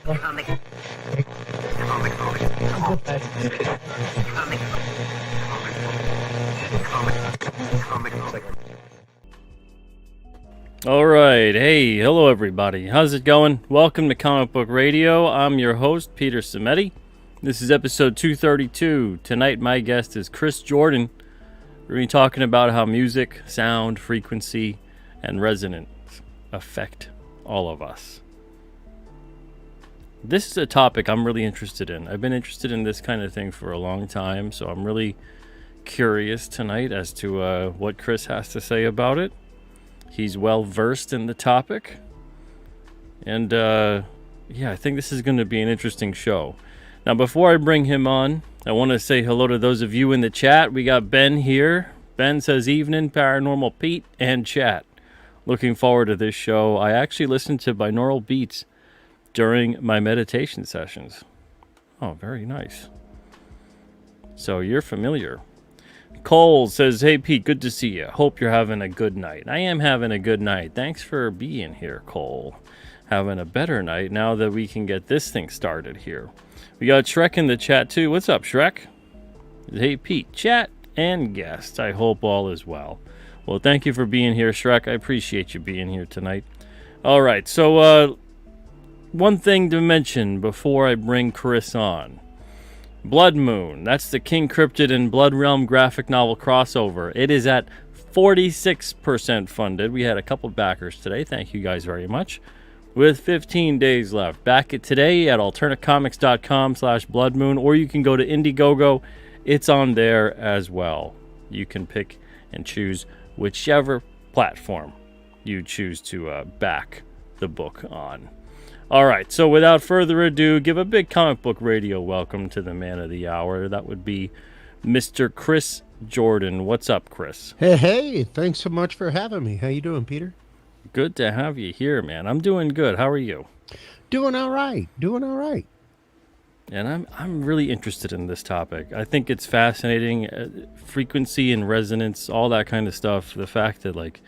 All right. Hey, hello everybody. How's it going? Welcome to Comic Book Radio. I'm your host, Peter Cimetti. This is episode 232. Tonight, my guest is Chris Jordan. We're going to be talking about how music, sound, frequency, and resonance affect all of us. This is a topic I'm really interested in. I've been interested in this kind of thing for a long time, so I'm really curious tonight as to what Chris has to say about it. He's well versed in the topic. And I think this is going to be an interesting show. Now, before I bring him on, I want to say hello to those of you in the chat. We got Ben here. Ben says, evening, Paranormal Pete and chat. Looking forward to this show. I actually listen to binaural beats during my meditation sessions. Oh, very nice. So you're familiar. Cole says, hey, Pete, good to see you. Hope you're having a good night. I am having a good night. Thanks for being here, Cole. Having a better night now that we can get this thing started here. We got Shrek in the chat, too. What's up, Shrek? Hey, Pete, chat and guest. I hope all is well. Well, thank you for being here, Shrek. I appreciate you being here tonight. All right, so one thing to mention before I bring Chris on. Blood Moon. That's the King Cryptid and Blood Realm graphic novel crossover. It is at 46% funded. We had a couple backers today. Thank you guys very much. With 15 days left. Back it today at alternatecomics.com/bloodmoon, or you can go to Indiegogo. It's on there as well. You can pick and choose whichever platform you choose to back the book on. All right, so without further ado, give a big Comic Book Radio welcome to the man of the hour. That would be Mr. Chris Jordan. What's up, Chris? Hey, thanks so much for having me. How you doing, Peter? Good to have you here, man. I'm doing good. How are you? Doing all right. And I'm really interested in this topic. I think it's fascinating. Frequency and resonance, all that kind of stuff. The fact that, like,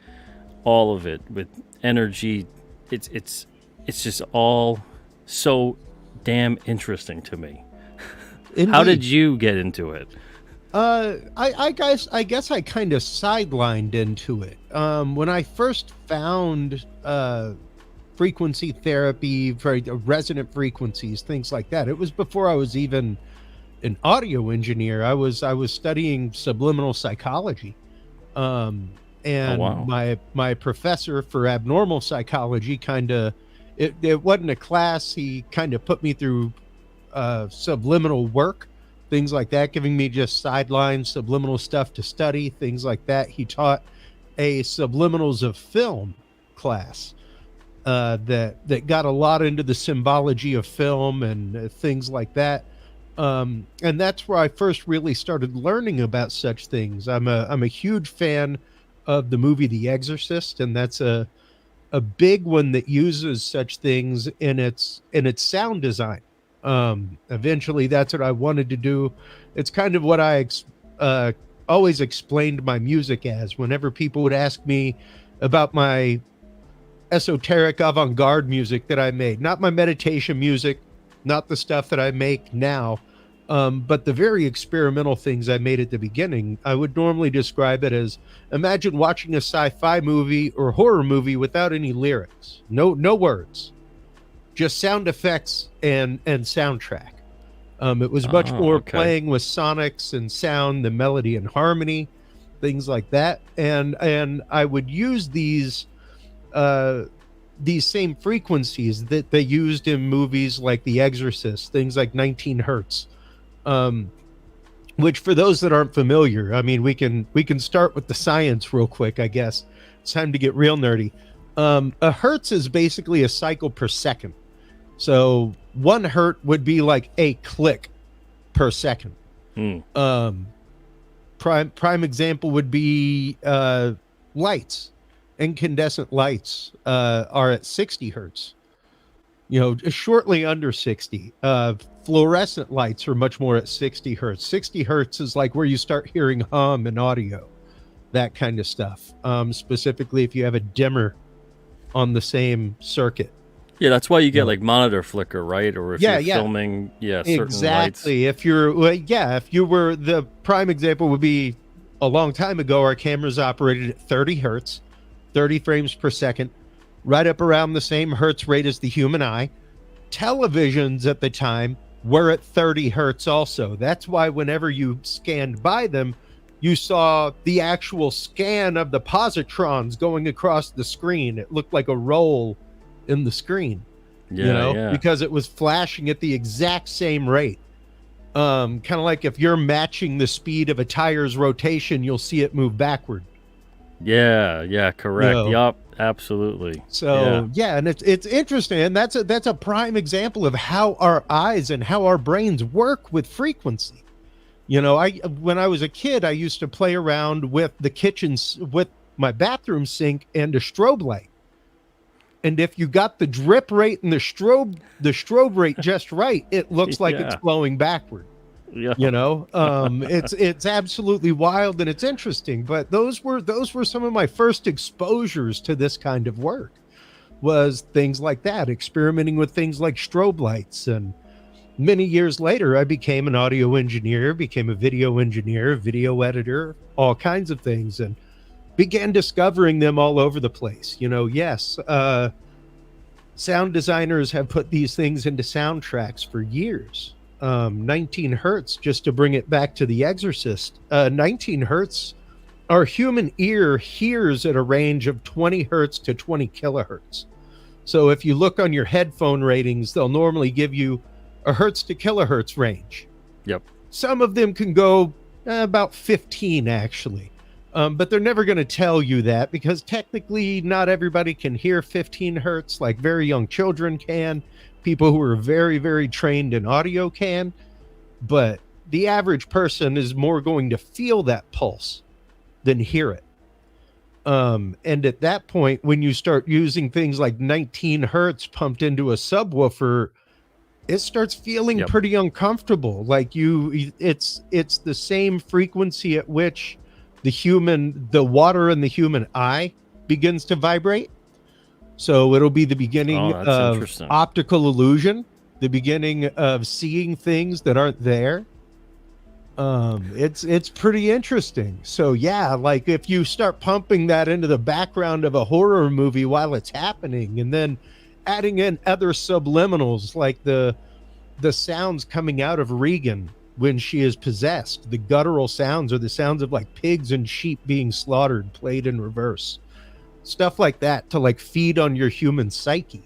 all of it with energy, it's just all so damn interesting to me. Indeed. How did you get into it? I guess I kind of sidelined into it. When I first found frequency therapy, resonant frequencies, things like that, it was before I was even an audio engineer. I was studying subliminal psychology. And my professor for abnormal psychology it wasn't a class. He kind of put me through subliminal work, things like that, giving me just sideline subliminal stuff to study, things like that. He taught a subliminals of film class that got a lot into the symbology of film and things like that. And that's where I first really started learning about such things. I'm a huge fan of the movie The Exorcist, and that's a big one that uses such things in its sound design. Eventually that's what I wanted to do. It's kind of what I always explained my music as. Whenever people would ask me about my esoteric avant-garde music that I made, not my meditation music, not the stuff that I make now, but the very experimental things I made at the beginning, I would normally describe it as, imagine watching a sci-fi movie or horror movie without any lyrics, no words, just sound effects and soundtrack. It was much more playing with sonics and sound, the melody and harmony, things like that. And I would use these same frequencies that they used in movies like The Exorcist, things like 19 Hertz. Which, for those that aren't familiar, I mean, we can start with the science real quick, I guess. It's time to get real nerdy. A hertz is basically a cycle per second. So 1 hertz would be like a click per second. Prime example would be lights. Incandescent lights are at 60 hertz. Shortly under 60. Fluorescent lights are much more at 60 hertz. 60 hertz is like where you start hearing hum in audio, that kind of stuff. Specifically, if you have a dimmer on the same circuit. Yeah, that's why you You get know? like monitor flicker, right? Or if Yeah, you're yeah. filming, yeah, certain lights. Exactly. If you're, well, yeah, if you were, the prime example would be a long time ago, our cameras operated at 30 hertz, 30 frames per second, right up around the same hertz rate as the human eye. Televisions at the time were at 30 hertz also. That's why whenever you scanned by them, you saw the actual scan of the positrons going across the screen. It looked like a roll in the screen, Yeah, yeah, because it was flashing at the exact same rate. Kind of like if you're matching the speed of a tire's rotation, you'll see it move backward. yeah, yeah. You Correct. know, Yup. Absolutely. Yeah. so yeah, and it's interesting, and that's a prime example of how our eyes and how our brains work with frequency. I when I was a kid, I used to play around with the kitchens with my bathroom sink and a strobe light. And if you got the drip rate and the strobe rate just right, it looks like it's Yeah. flowing backward. Yeah. It's absolutely wild and it's interesting. But those were some of my first exposures to this kind of work, was things like that, experimenting with things like strobe lights. And many years later, I became an audio engineer, became a video engineer, video editor, all kinds of things, and began discovering them all over the place. Yes, sound designers have put these things into soundtracks for years. 19 hertz, just to bring it back to The Exorcist, 19 hertz, our human ear hears at a range of 20 hertz to 20 kilohertz. So if you look on your headphone ratings, they'll normally give you a hertz to kilohertz range. Yep. Some of them can go about 15, actually. But they're never going to tell you that, because technically not everybody can hear 15 hertz like very young children can. People who are very, very trained in audio can. But the average person is more going to feel that pulse than hear it. And at that point, when you start using things like 19 hertz pumped into a subwoofer, it starts feeling Yep. pretty uncomfortable. Like it's the same frequency at which the water in the human eye begins to vibrate. So it'll be the Oh, beginning that's of interesting. optical illusion, the beginning of seeing things that aren't there. It's pretty interesting. So yeah, like if you start pumping that into the background of a horror movie while it's happening, and then adding in other subliminals like the sounds coming out of Regan when she is possessed, the guttural sounds, or the sounds of like pigs and sheep being slaughtered played in reverse, stuff like that, to like feed on your human psyche.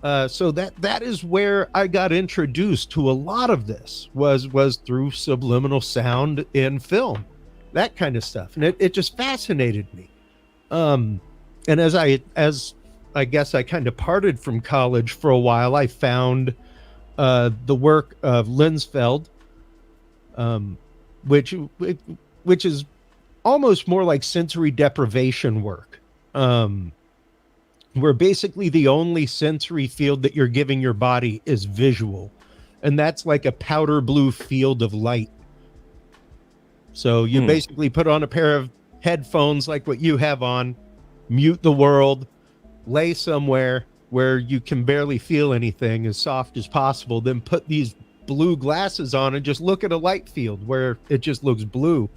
So that is where I got introduced to a lot of this, was through subliminal sound in film, that kind of stuff, and it just fascinated me. And as I guess I kind of parted from college for a while, I found the work of Linsfeld, um, which which is almost more like sensory deprivation work. Where basically the only sensory field that you're giving your body is visual. And that's like a powder blue field of light. So you basically put on a pair of headphones like what you have on, mute the world, lay somewhere where you can barely feel anything, as soft as possible, then put these blue glasses on and just look at a light field where it just looks blue.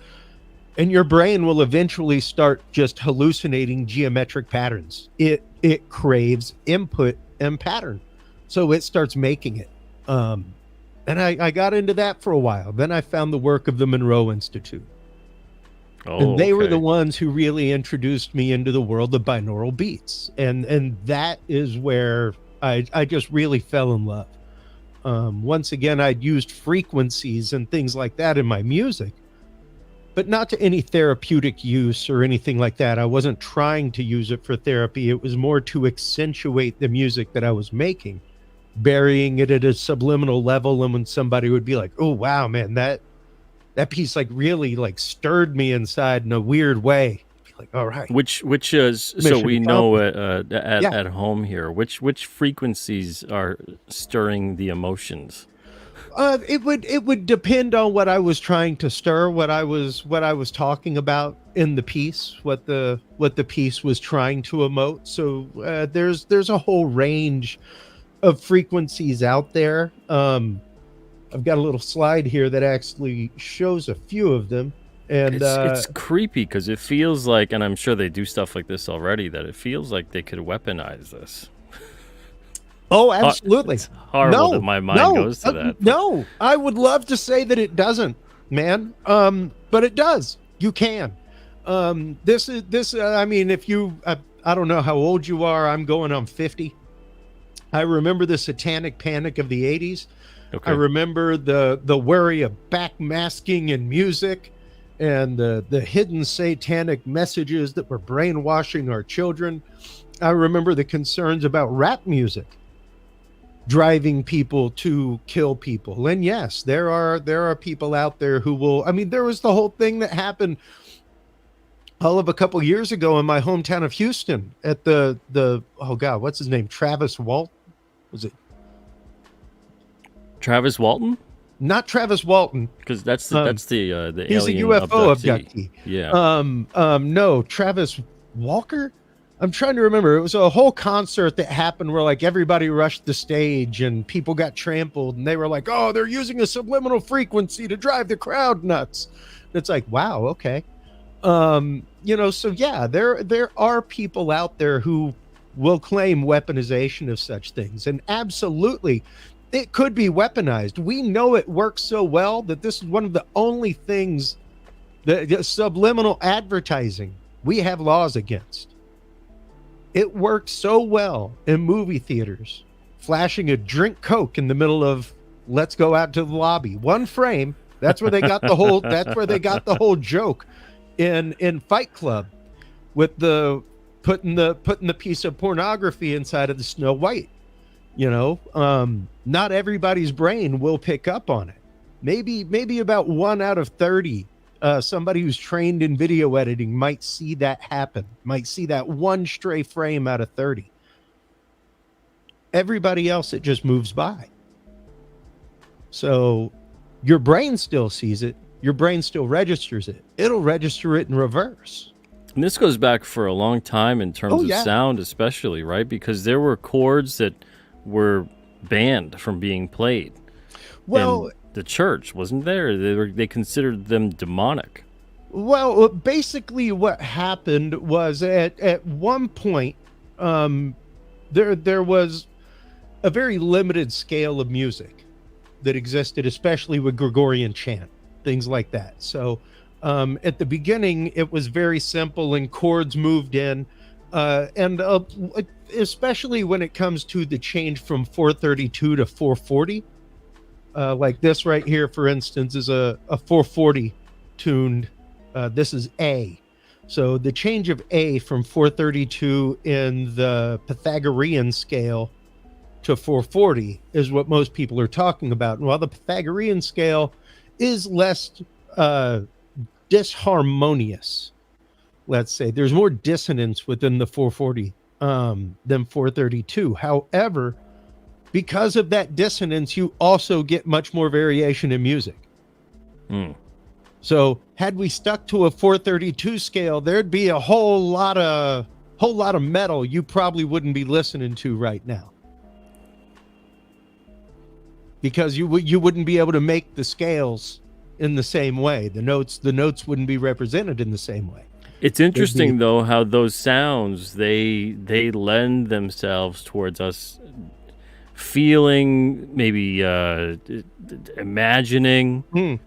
And your brain will eventually start just hallucinating geometric patterns. It craves input and pattern, so it starts making it. And I got into that for a while. Then I found the work of the Monroe Institute, and Oh, they were the okay. ones who really introduced me into the world of binaural beats, and that is where I just really fell in love. Once again, I'd used frequencies and things like that in my music, but not to any therapeutic use or anything like that. I wasn't trying to use it for therapy. It was more to accentuate the music that I was making, burying it at a subliminal level. And when somebody would be like, "Oh wow, man, that piece like really like stirred me inside in a weird way," I'd be like, "All right, Which is so mission we know accomplished." Yeah. at home here. Which frequencies are stirring the emotions? It would depend on what I was trying to stir, what I was talking about in the piece, what the piece was trying to emote. So there's a whole range of frequencies out there. I've got a little slide here that actually shows a few of them. And It's creepy because it feels like, and I'm sure they do stuff like this already, that it feels like they could weaponize this. oh, absolutely. It's horrible that my mind goes to that. No, I would love to say that it doesn't, man. But it does. You can. This is this. I mean, if you, I don't know how old you are. I'm going on 50. I remember the satanic panic of the 80s. Okay. I remember the worry of backmasking in music and the hidden satanic messages that were brainwashing our children. I remember the concerns about rap music driving people to kill people. And yes, there are people out there who will. I mean, there was the whole thing that happened all of a couple years ago in my hometown of Houston at the oh god, what's his name? Travis Walt? Was it Travis Walton? not Travis Walton? Because that's the He's a alien UFO abductee. abductee. Yeah. No, Travis Walker. I'm trying to remember. It was a whole concert that happened where like everybody rushed the stage and people got trampled, and they were like, "Oh, they're using a subliminal frequency to drive the crowd nuts." It's like, wow, okay. So yeah, there are people out there who will claim weaponization of such things, and absolutely, it could be weaponized. We know it works so well that this is one of the only things the subliminal advertising we have laws against. It works so well in movie theaters, flashing a drink Coke in the middle of "Let's go out to the lobby." One frame. That's where they got the whole. That's where they got the whole joke in Fight Club, with the putting the piece of pornography inside of the Snow White. Not everybody's brain will pick up on it. Maybe about 1 out of 30. Somebody who's trained in video editing might see that happen, might see that one stray frame out of 30. Everybody else, it just moves by. So your brain still sees it. Your brain still registers it. It'll register it in reverse. And this goes back for a long time in terms of sound, especially, right? Because there were chords that were banned from being played. Well, in the church, wasn't there? They considered them demonic. Well, basically what happened was at one point, there was a very limited scale of music that existed, especially with Gregorian chant, things like that. So at the beginning, it was very simple and chords moved in. And especially when it comes to the change from 432 to 440, like this right here, for instance, is a 440 tuned. This is A. So the change of A from 432 in the Pythagorean scale to 440 is what most people are talking about. And while the Pythagorean scale is less disharmonious, let's say, there's more dissonance within the 440 than 432. However, because of that dissonance, you also get much more variation in music. So had we stuck to a 432 scale, there'd be a whole lot of metal you probably wouldn't be listening to right now, because you wouldn't be able to make the scales in the same way. The notes wouldn't be represented in the same way. It's interesting though how those sounds they lend themselves towards us feeling, maybe imagining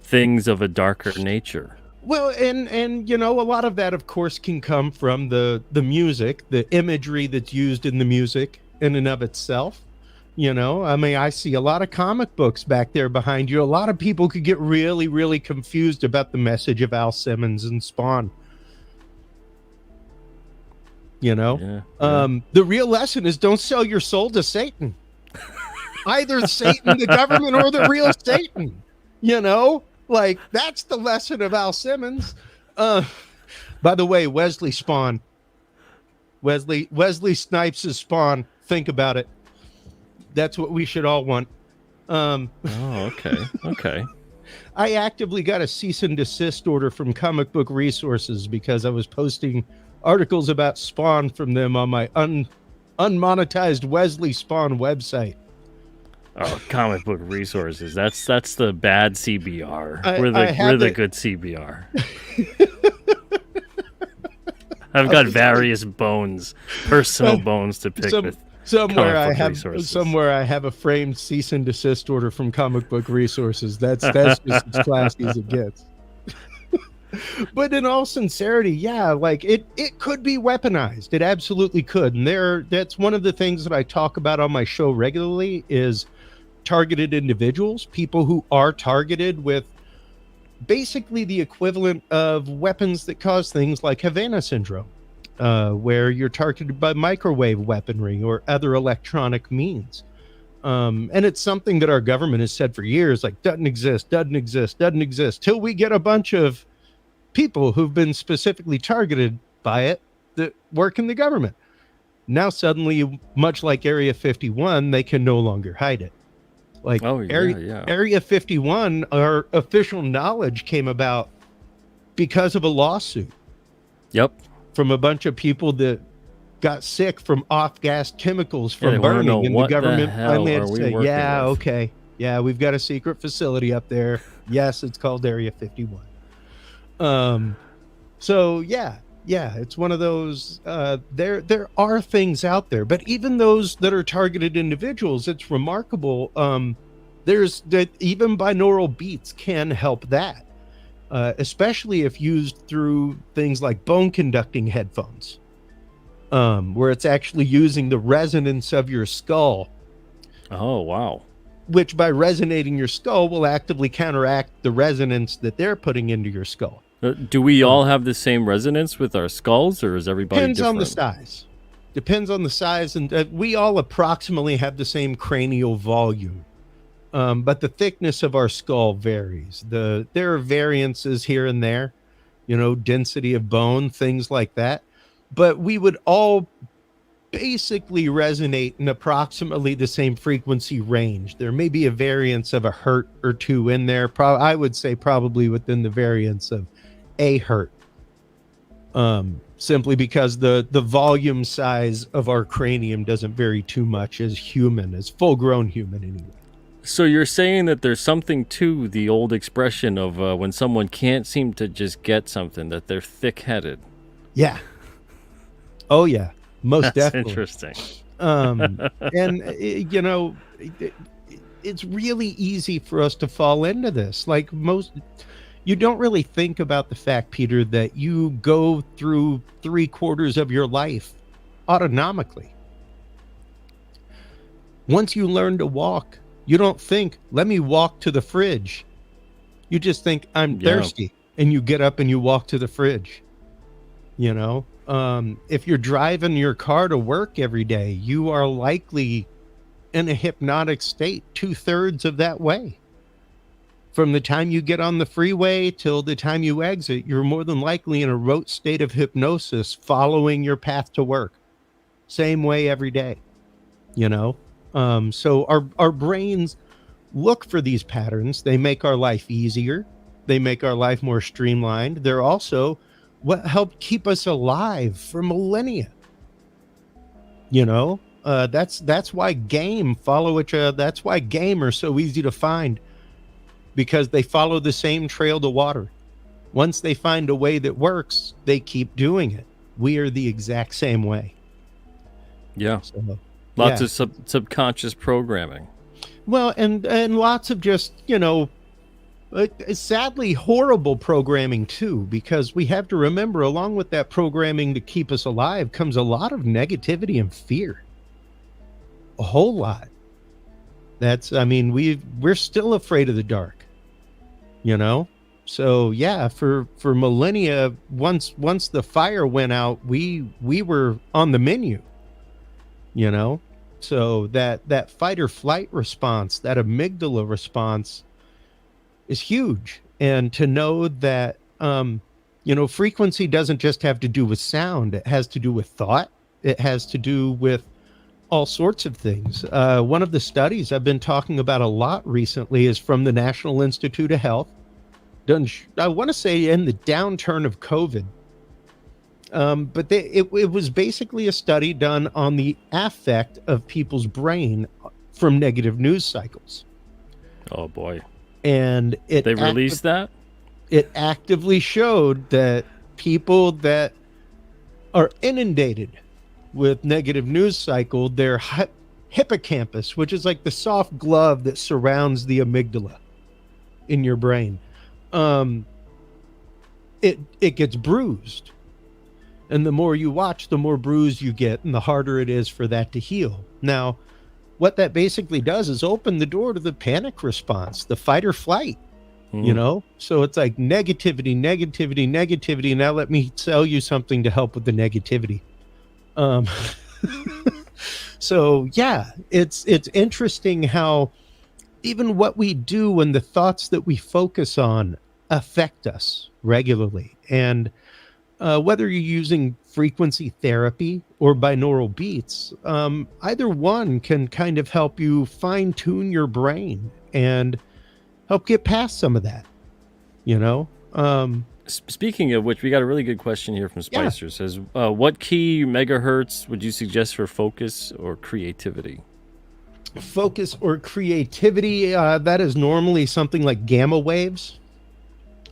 things of a darker nature. Well, and a lot of that, of course, can come from the music, the imagery that's used in the music in and of itself. I mean, I see a lot of comic books back there behind you. A lot of people could get really, really confused about the message of Al Simmons and Spawn. The real lesson is don't sell your soul to Satan. Either Satan, the government, or the real Satan. Like, that's the lesson of Al Simmons. By the way, Wesley Spawn. Wesley Snipes' Spawn. Think about it. That's what we should all want. Okay. I actively got a cease and desist order from Comic Book Resources because I was posting articles about Spawn from them on my unmonetized Wesley Spawn website. Oh, comic book resources. That's the bad CBR. I We're have the it. good CBR. I've got various bones, personal bones to pick with. Somewhere Comic I book have resources. somewhere I have a framed cease and desist order from Comic Book Resources. That's just as classy as it gets. But in all sincerity, yeah, like it could be weaponized. It absolutely could. And that's one of the things that I talk about on my show regularly is targeted individuals, people who are targeted with basically the equivalent of weapons that cause things like Havana syndrome, where you're targeted by microwave weaponry or other electronic means. And it's something that our government has said for years, like doesn't exist till we get a bunch of people who've been specifically targeted by it that work in the government. Now suddenly, much like Area 51, they can no longer hide it. Like Area 51, our official knowledge came about because of a lawsuit. Yep. From a bunch of people that got sick from off-gas chemicals from burning, and the government finally had to say, yeah, okay, yeah, we've got a secret facility up there. Yes, it's called Area 51. So yeah, it's one of those, there are things out there, but even those that are targeted individuals, it's remarkable. There's that even binaural beats can help that, especially if used through things like bone conducting headphones, where it's actually using the resonance of your skull. Oh, wow. Which by resonating your skull will actively counteract the resonance that they're putting into your skull. Do we all have the same resonance with our skulls, or is everybody depends different? on the size. Depends on the size, and we all approximately have the same cranial volume, but the thickness of our skull varies. There are variances here and there, density of bone, things like that, but we would all basically resonate in approximately the same frequency range. There may be a variance of a hertz or two in there. I would say probably within the variance of a hertz, simply because the volume size of our cranium doesn't vary too much as full-grown human anyway. So you're saying that there's something to the old expression of when someone can't seem to just get something, that they're thick-headed. Yeah. Oh yeah. Most That's definitely. Interesting. And it's really easy for us to fall into this. Like you don't really think about the fact, Peter, that you go through 3/4 of your life autonomically. Once you learn to walk, you don't think, let me walk to the fridge. You just think, I'm thirsty. And you get up and you walk to the fridge. If you're driving your car to work every day, you are likely in a hypnotic state 2/3 of that way. From the time you get on the freeway till the time you exit, you're more than likely in a rote state of hypnosis following your path to work. Same way every day, So our brains look for these patterns. They make our life easier. They make our life more streamlined. They're also what helped keep us alive for millennia. That's why that's why game are so easy to find, because they follow the same trail to water. Once they find a way that works, they keep doing it. We are the exact same way. Yeah. So, lots of subconscious programming. Well, and lots of just, sadly horrible programming too, because we have to remember, along with that programming to keep us alive comes a lot of negativity and fear. A whole lot. We're still afraid of the dark, So yeah, for millennia, once the fire went out, we were on the menu, So that fight or flight response, that amygdala response is huge. And to know that, frequency doesn't just have to do with sound. It has to do with thought. It has to do with all sorts of things. One of the studies I've been talking about a lot recently is from the National Institute of Health. Done, I want to say in the downturn of COVID. It was basically a study done on the affect of people's brain from negative news cycles. Oh boy. And They released that? it actively showed that people that are inundated with negative news cycle, their hippocampus, which is like the soft glove that surrounds the amygdala in your brain, um, it gets bruised. And the more you watch, the more bruised you get, and the harder it is for that to heal. Now, what that basically does is open the door to the panic response, the fight or flight, you know? So it's like negativity, negativity, negativity. Now let me tell you something to help with the negativity. So yeah, it's interesting how even what we do and the thoughts that we focus on affect us regularly. And whether you're using frequency therapy or binaural beats, either one can kind of help you fine tune your brain and help get past some of that, you know? Speaking of which, we got a really good question here from Spicer. It says, what key megahertz would you suggest for focus or creativity? Focus or creativity, that is normally something like gamma waves.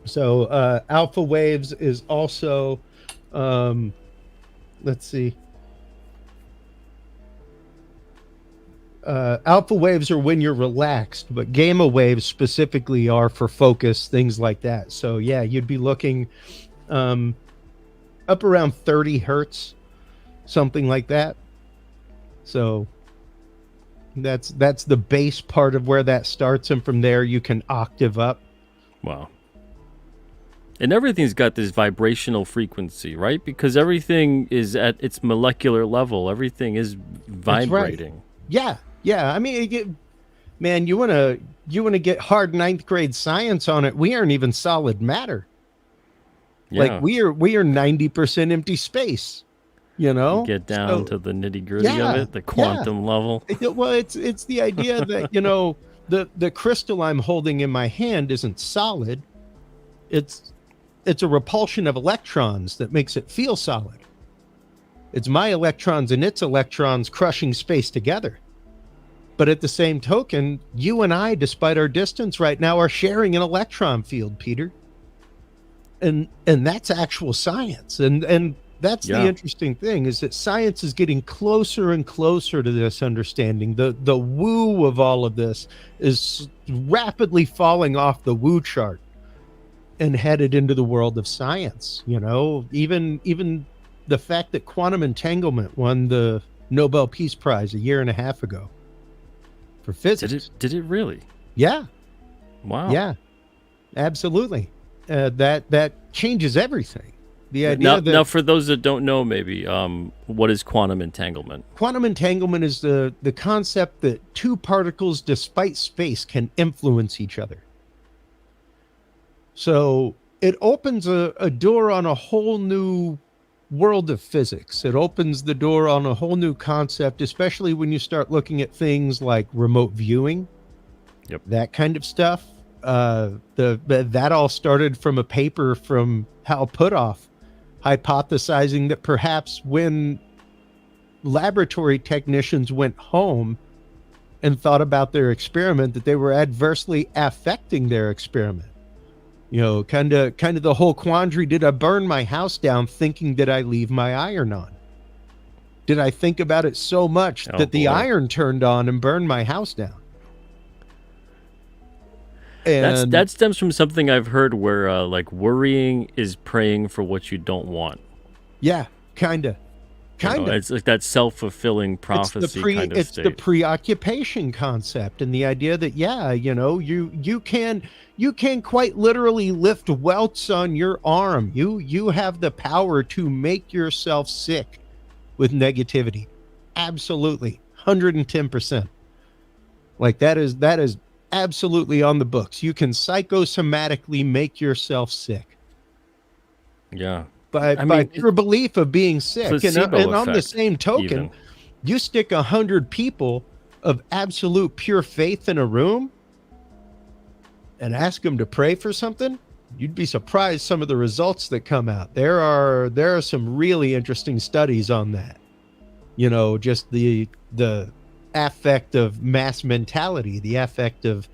So alpha waves is also, let's see. Alpha waves are when you're relaxed, but gamma waves specifically are for focus, things like that. So yeah, you'd be looking up around 30 hertz, something like that. So that's the base part of where that starts, and from there you can octave up. Wow. And everything's got this vibrational frequency, right? Because everything is at its molecular level. Everything is vibrating. Right. Yeah. I mean, man, you wanna get hard ninth grade science on it. We aren't even solid matter. Yeah. Like we are 90% empty space. You know, get down to the nitty gritty of it, the quantum level. Well, it's the idea that the crystal I'm holding in my hand isn't solid. It's a repulsion of electrons that makes it feel solid. It's my electrons and its electrons crushing space together. But at the same token, you and I, despite our distance right now, are sharing an electron field, Peter. And that's actual science. And that's the interesting thing, is that science is getting closer and closer to this understanding. The woo of all of this is rapidly falling off the woo chart and headed into the world of science. Even the fact that quantum entanglement won the Nobel Peace Prize a year and a half ago for physics. Did it really? Yeah. Wow. Yeah, absolutely. That changes everything. The idea now, for those that don't know, maybe, what is quantum entanglement? Quantum entanglement is the concept that two particles, despite space, can influence each other. So it opens a door on a whole new world of physics. It opens the door on a whole new concept, especially when you start looking at things like remote viewing, that kind of stuff. That all started from a paper from Hal Puthoff, hypothesizing that perhaps when laboratory technicians went home and thought about their experiment, that they were adversely affecting their experiment. Kind of the whole quandary: did I burn my house down thinking that I leave my iron on? Did I think about it so much that the iron turned on and burned my house down? And that stems from something I've heard where like worrying is praying for what you don't want. Yeah, kind of. It's like that self-fulfilling prophecy kind of it's state. The preoccupation concept, and the idea that you can quite literally lift welts on your arm. You have the power to make yourself sick with negativity. Absolutely, 110%. Like that is absolutely on the books. You can psychosomatically make yourself sick. Yeah. By pure belief of being sick. And on the same token, you stick 100 people of absolute pure faith in a room and ask them to pray for something, you'd be surprised some of the results that come out. There are some really interesting studies on that. Just the affect of mass mentality, the affect of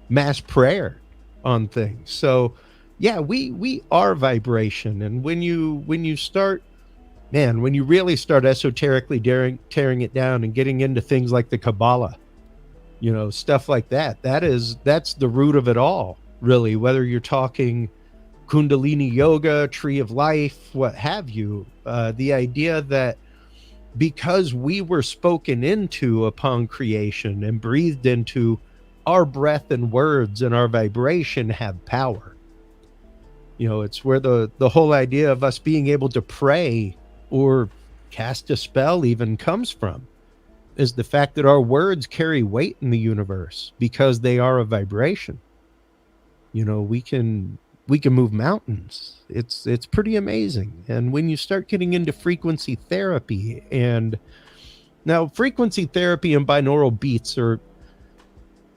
mass prayer on things. So yeah, we are vibration. And when you start, man, when you really start esoterically tearing it down and getting into things like the Kabbalah, stuff like that, that's the root of it all, really. Whether you're talking Kundalini yoga, tree of life, what have you, the idea that because we were spoken into upon creation and breathed into, our breath and words and our vibration have power. It's where the whole idea of us being able to pray or cast a spell even comes from, is the fact that our words carry weight in the universe because they are a vibration. We can move mountains. It's pretty amazing. And when you start getting into frequency therapy, and now frequency therapy and binaural beats are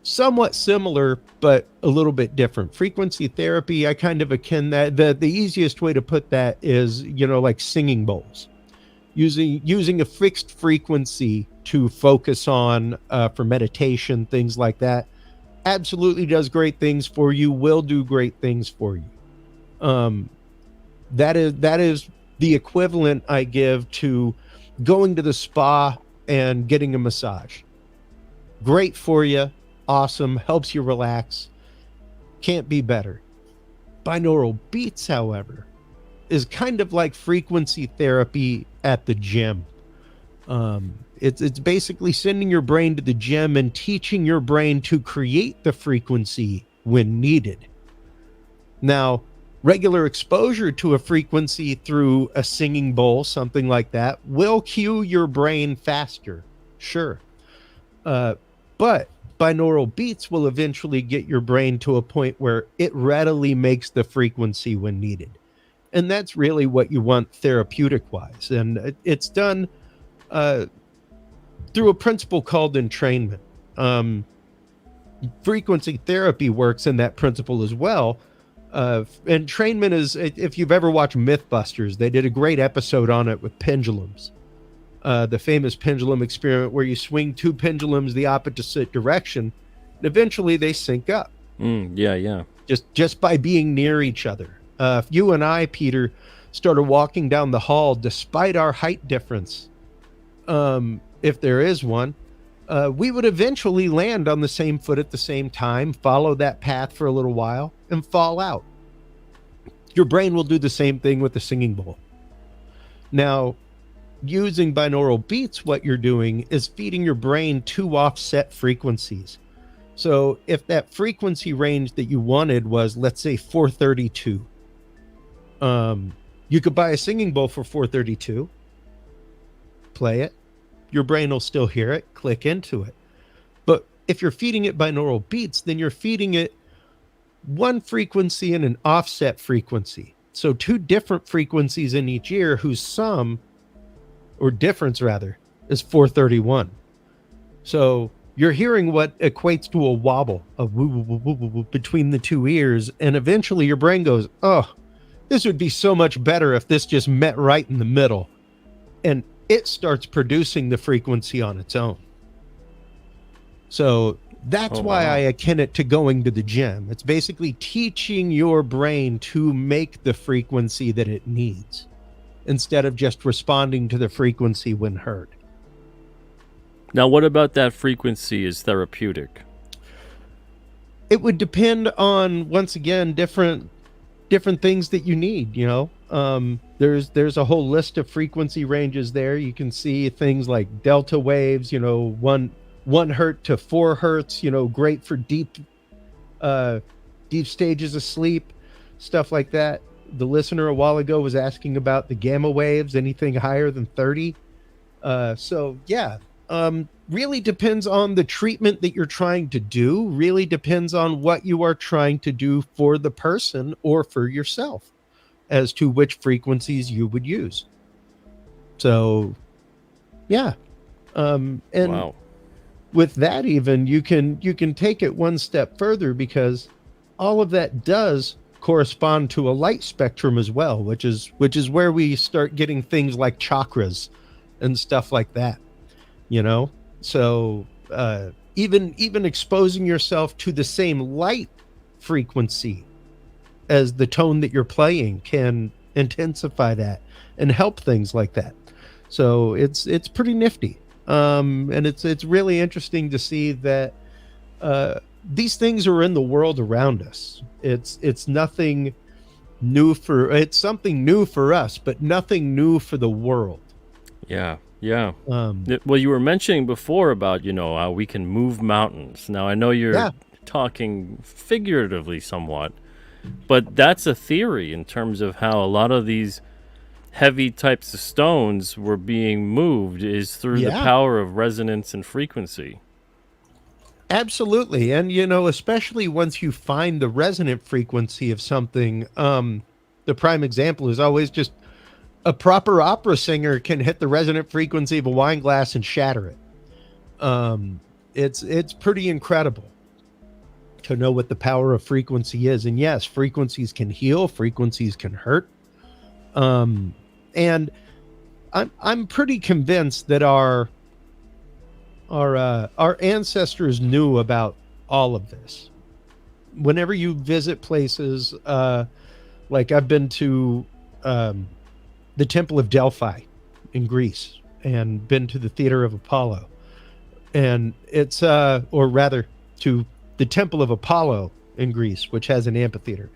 somewhat similar, but a little bit different. Frequency therapy, I kind of akin that. The easiest way to put that is, like singing bowls, using a fixed frequency to focus on for meditation, things like that. Absolutely does great things for you. Will do great things for you. That is the equivalent I give to going to the spa and getting a massage. Great for you. Awesome. Helps you relax. Can't be better. Binaural beats, however, is kind of like frequency therapy at the gym. It's basically sending your brain to the gym and teaching your brain to create the frequency when needed. Now, regular exposure to a frequency through a singing bowl, something like that, will cue your brain faster. Sure. But binaural beats will eventually get your brain to a point where it readily makes the frequency when needed. And that's really what you want therapeutic-wise. And it's done through a principle called entrainment. Frequency therapy works in that principle as well. Entrainment is, if you've ever watched Mythbusters, they did a great episode on it with pendulums. The famous pendulum experiment where you swing two pendulums the opposite direction, and eventually they sync up. Yeah. Just by being near each other. If you and I, Peter, started walking down the hall despite our height difference, if there is one, we would eventually land on the same foot at the same time, follow that path for a little while, and fall out. Your brain will do the same thing with the singing bowl. Now, using binaural beats, what you're doing is feeding your brain two offset frequencies. So if that frequency range that you wanted was, let's say, 432, you could buy a singing bowl for 432, play it, your brain will still hear it, click into it. But if you're feeding it binaural beats, then you're feeding it one frequency and an offset frequency. So two different frequencies in each ear whose sum, or difference rather, is 431. So you're hearing what equates to a wobble of woo, woo, woo, woo, woo, woo between the two ears. And eventually your brain goes, oh, this would be so much better if this just met right in the middle. And it starts producing the frequency on its own. So that's why I akin it to going to the gym. It's basically teaching your brain to make the frequency that it needs instead of just responding to the frequency when heard. Now, what about that frequency is therapeutic? It would depend on, once again, different things that you need, there's a whole list of frequency ranges there. You can see things like delta waves, 1 hertz to 4 hertz, great for deep stages of sleep, stuff like that. The listener a while ago was asking about the gamma waves, anything higher than 30. Really depends on the treatment that you're trying to do, really depends on what you are trying to do for the person or for yourself as to which frequencies you would use. So, yeah. And wow. With that, even you can take it one step further, because all of that does correspond to a light spectrum as well, which is where we start getting things like chakras and stuff like that, you know. So even exposing yourself to the same light frequency as the tone that you're playing can intensify that and help things like that. So it's pretty nifty. And it's really interesting to see that these things are in the world around us. It's nothing new for it's something new for us, but nothing new for the world. Yeah, yeah. Um, Well, you were mentioning before about, how we can move mountains. Now, I know you're yeah, talking figuratively somewhat, but that's a theory in terms of how a lot of these heavy types of stones were being moved is through the yeah, power of resonance and frequency. absolutely. And especially once you find the resonant frequency of something, the prime example is always just a proper opera singer can hit the resonant frequency of a wine glass and shatter it. Um, it's pretty incredible to know what the power of frequency is. And yes, frequencies can heal, frequencies can hurt. And I'm pretty convinced that our ancestors knew about all of this. Whenever you visit places, like I've been to the Temple of Delphi in Greece and been to the Theater of Apollo, and it's or rather to the Temple of Apollo in Greece, which has an amphitheater,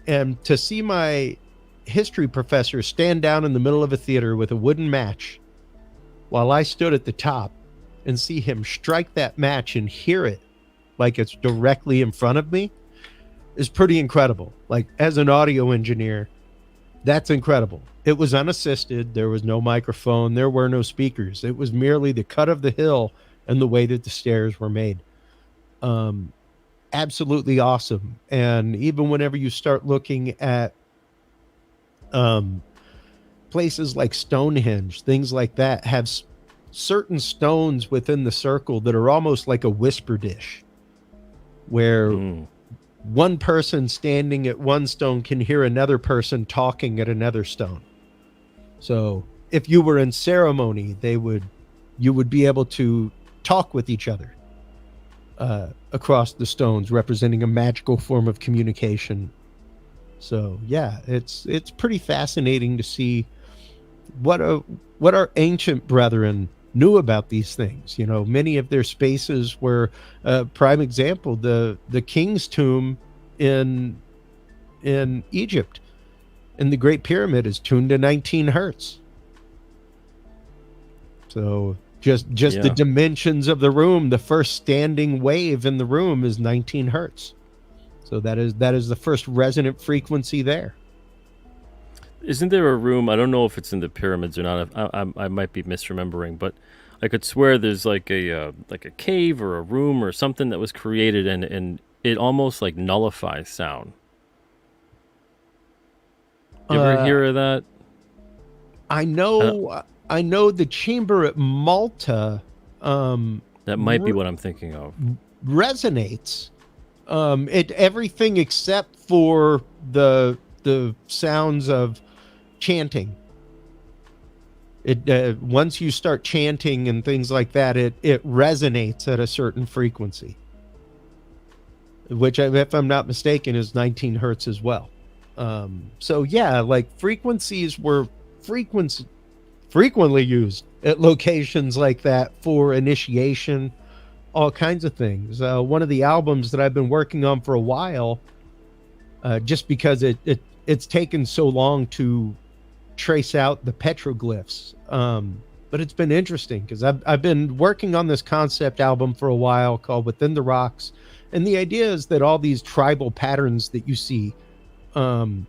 and to see my history professor stand down in the middle of a theater with a wooden match while I stood at the top and see him strike that match and hear it like it's directly in front of me is pretty incredible. Like, as an audio engineer, that's incredible. It was unassisted. There was no microphone. There were no speakers. It was merely the cut of the hill and the way that the stairs were made. Absolutely awesome. And even whenever you start looking at places like Stonehenge, things like that have certain stones within the circle that are almost like a whisper dish, where one person standing at one stone can hear another person talking at another stone. So if you were in ceremony, you would be able to talk with each other across the stones, representing a magical form of communication. So yeah, it's pretty fascinating to see what our ancient brethren knew about these things. Many of their spaces were prime example, the king's tomb in Egypt in the Great Pyramid is tuned to 19 hertz. So just the Yeah. dimensions of the room, the first standing wave in the room is 19 hertz. So that is the first resonant frequency there. Isn't there a room? I don't know if it's in the pyramids or not. I might be misremembering, but I could swear there's like a cave or a room or something that was created, and it almost like nullifies sound. You ever hear of that? I Uh, know the chamber at Malta that might be what I'm thinking of. resonates. It everything except for the sounds of chanting. It once you start chanting and things like that, it resonates at a certain frequency, which, if I'm not mistaken, is 19 hertz as well. So yeah, like frequencies were frequently used at locations like that for initiation, all kinds of things. One of the albums that I've been working on for a while, just because it's taken so long to trace out the petroglyphs. But it's been interesting because I've been working on this concept album for a while called Within the Rocks. And the idea is that all these tribal patterns that you see on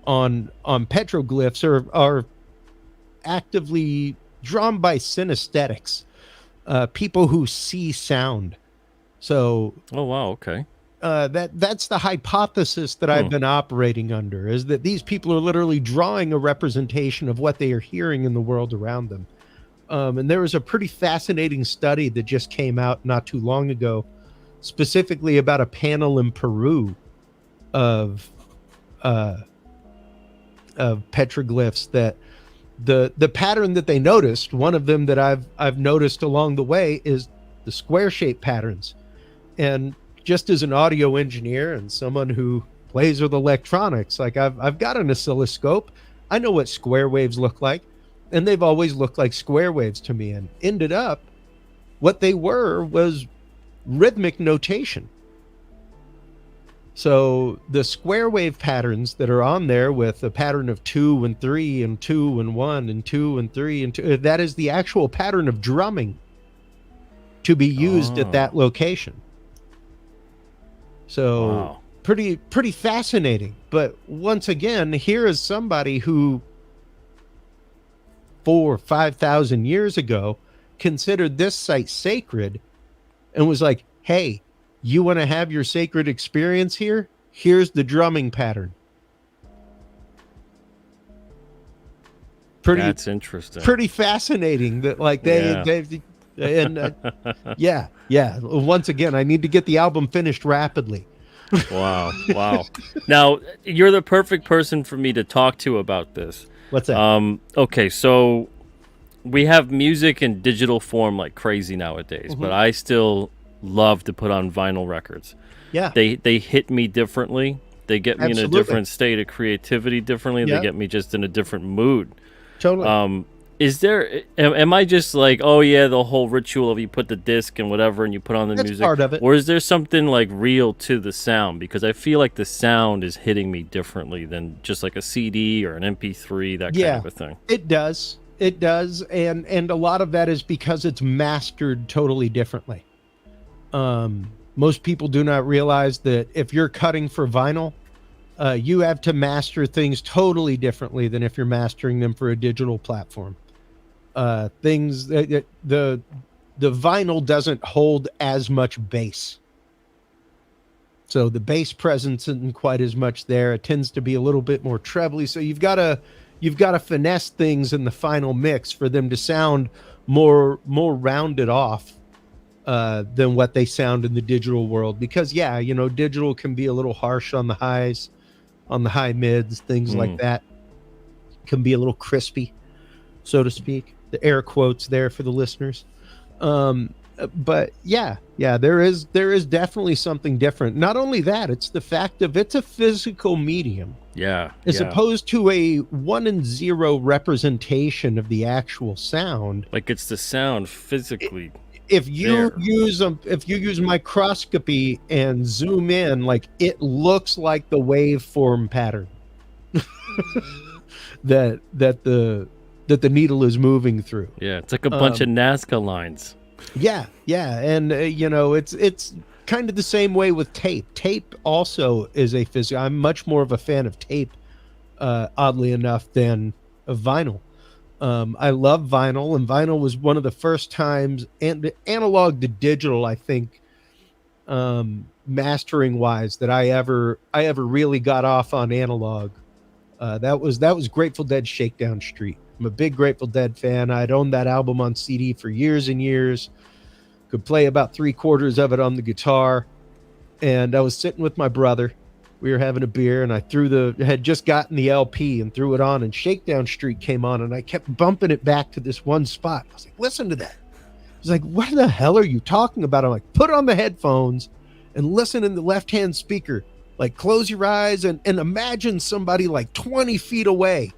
petroglyphs are actively drawn by synesthetics, people who see sound. So Oh wow, okay. that's the hypothesis that I've been operating under, is that these people are literally drawing a representation of what they are hearing in the world around them. And there was a pretty fascinating study that just came out not too long ago, specifically about a panel in Peru of uh, of petroglyphs that the pattern that they noticed, one of them that I've noticed along the way, is the square shape patterns. And just as an audio engineer and someone who plays with electronics, like I've got an oscilloscope. I know what square waves look like, and they've always looked like square waves to me, and ended up what they were was rhythmic notation. So the square wave patterns that are on there with a pattern of 2 and 3 and 2 and 1 and 2 and 3 and 2, that is the actual pattern of drumming to be used at that location. So Wow. pretty fascinating. But once again, here is somebody who 4,000 or 5,000 years ago considered this site sacred and was like, hey, you want to have your sacred experience here? Here's the drumming pattern. That's interesting. Pretty fascinating that like they've and yeah. Once again, I need to get the album finished rapidly. Wow. Now, you're the perfect person for me to talk to about this. What's that? Okay, so we have music in digital form like crazy nowadays, but I still love to put on vinyl records. Yeah. They hit me differently. They get me Absolutely. in a different state of creativity differently. Yeah. They get me just in a different mood. Totally. Is there, am I just like, oh yeah, the whole ritual of you put the disc and whatever and you put on the That's music? part of it. Or is there something like real to the sound? Because I feel like the sound is hitting me differently than just like a CD or an MP3, that kind of a thing. It does. And a lot of that is because it's mastered totally differently. Most people do not realize that if you're cutting for vinyl, you have to master things totally differently than if you're mastering them for a digital platform. Things that the vinyl doesn't hold as much bass, so the bass presence isn't quite as much there. It tends to be a little bit more trebly, so you've got to finesse things in the final mix for them to sound more rounded off than what they sound in the digital world. Because digital can be a little harsh on the highs, on the high mids, things like that. Can be a little crispy, so to speak. The air quotes there for the listeners. But there is definitely something different. Not only that, it's the fact of it's a physical medium. As opposed to a 1 and 0 representation of the actual sound. Like it's the sound physically. If you use microscopy and zoom in, like it looks like the waveform pattern that the needle is moving through. Yeah, it's like a bunch of Nazca lines. Yeah, and it's kind of the same way with tape. Tape also is a physical. I'm much more of a fan of tape, oddly enough, than of vinyl. I love vinyl, and vinyl was one of the first times, and analog to digital, I think, mastering wise, that I ever really got off on analog. That was Grateful Dead Shakedown Street. I'm a big Grateful Dead fan. I'd owned that album on CD for years and years. Could play about 3/4 of it on the guitar. And I was sitting with my brother. We were having a beer, and I had just gotten the LP and threw it on, and Shakedown Street came on, and I kept bumping it back to this one spot. I was like, listen to that. He's like, what the hell are you talking about? I'm like, put on the headphones and listen in the left-hand speaker. Like, close your eyes and imagine somebody like 20 feet away.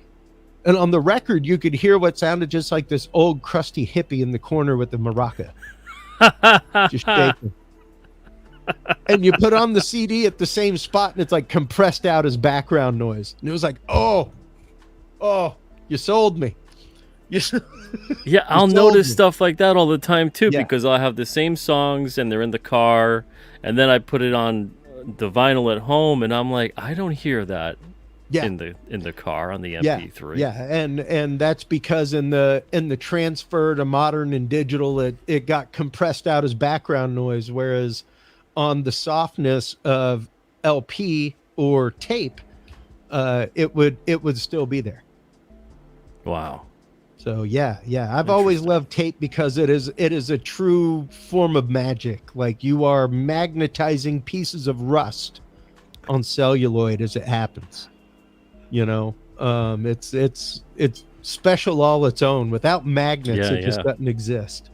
And on the record, you could hear what sounded just like this old crusty hippie in the corner with the maraca. Just shaking. And you put on the CD at the same spot, and it's like compressed out as background noise. And it was like, oh, you sold me. Yeah, I'll notice stuff like that all the time too, because I'll have the same songs and they're in the car, and then I put it on the vinyl at home, and I'm like, I don't hear that in the car on the MP3. And that's because in the transfer to modern and digital, it got compressed out as background noise, whereas on the softness of LP or tape, it would still be there. Wow. So I've always loved tape because it is a true form of magic. Like, you are magnetizing pieces of rust on celluloid as it happens. You know, it's special all its own. Without magnets, Yeah, it just yeah. doesn't exist.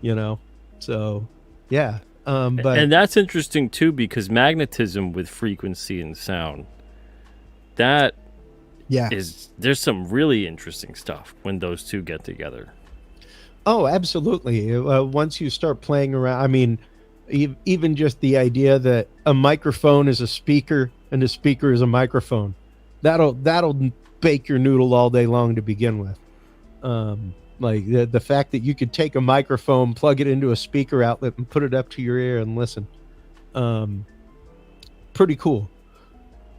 You know, so yeah. But And that's interesting too, because magnetism with frequency and sound, that yeah. is, there's some really interesting stuff when those two get together. Oh, absolutely. Once you start playing around, I mean, even just the idea that a microphone is a speaker and a speaker is a microphone, that'll bake your noodle all day long to begin with. Like the fact that you could take a microphone, plug it into a speaker outlet, and put it up to your ear and listen. Um, Pretty cool.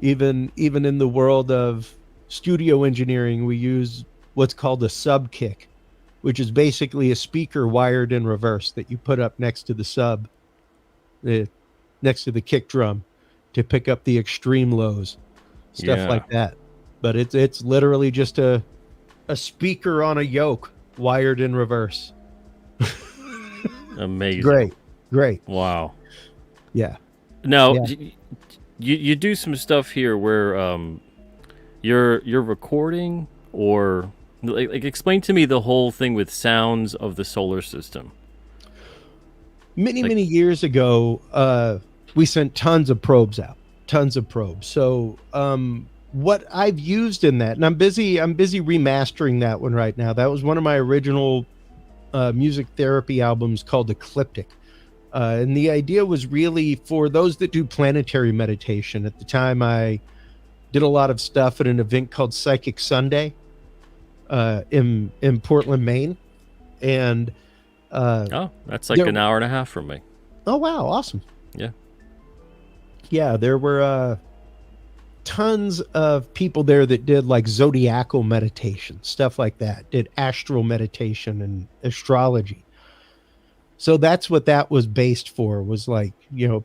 Even in the world of studio engineering, we use what's called a sub kick, which is basically a speaker wired in reverse that you put up next to the sub, uh, next to the kick drum, to pick up the extreme lows, stuff Yeah, like that. But it's literally just a speaker on a yoke wired in reverse. amazing. Great, great. Wow. Yeah, Now, yeah. you do some stuff here where you're recording, or like explain to me the whole thing with sounds of the solar system. Many Like, many years ago, we sent tons of probes out, tons of probes. So what I've used in that, and I'm busy remastering that one right now. That was one of my original music therapy albums called Ecliptic. And the idea was really for those that do planetary meditation. At the time, I did a lot of stuff at an event called Psychic Sunday in Portland, Maine, and oh, that's like there. an hour and a half from me. Oh wow, awesome! Yeah. Yeah, there were tons of people there that did like zodiacal meditation, stuff like that. Did astral meditation and astrology. So that's what that was based for. Was like,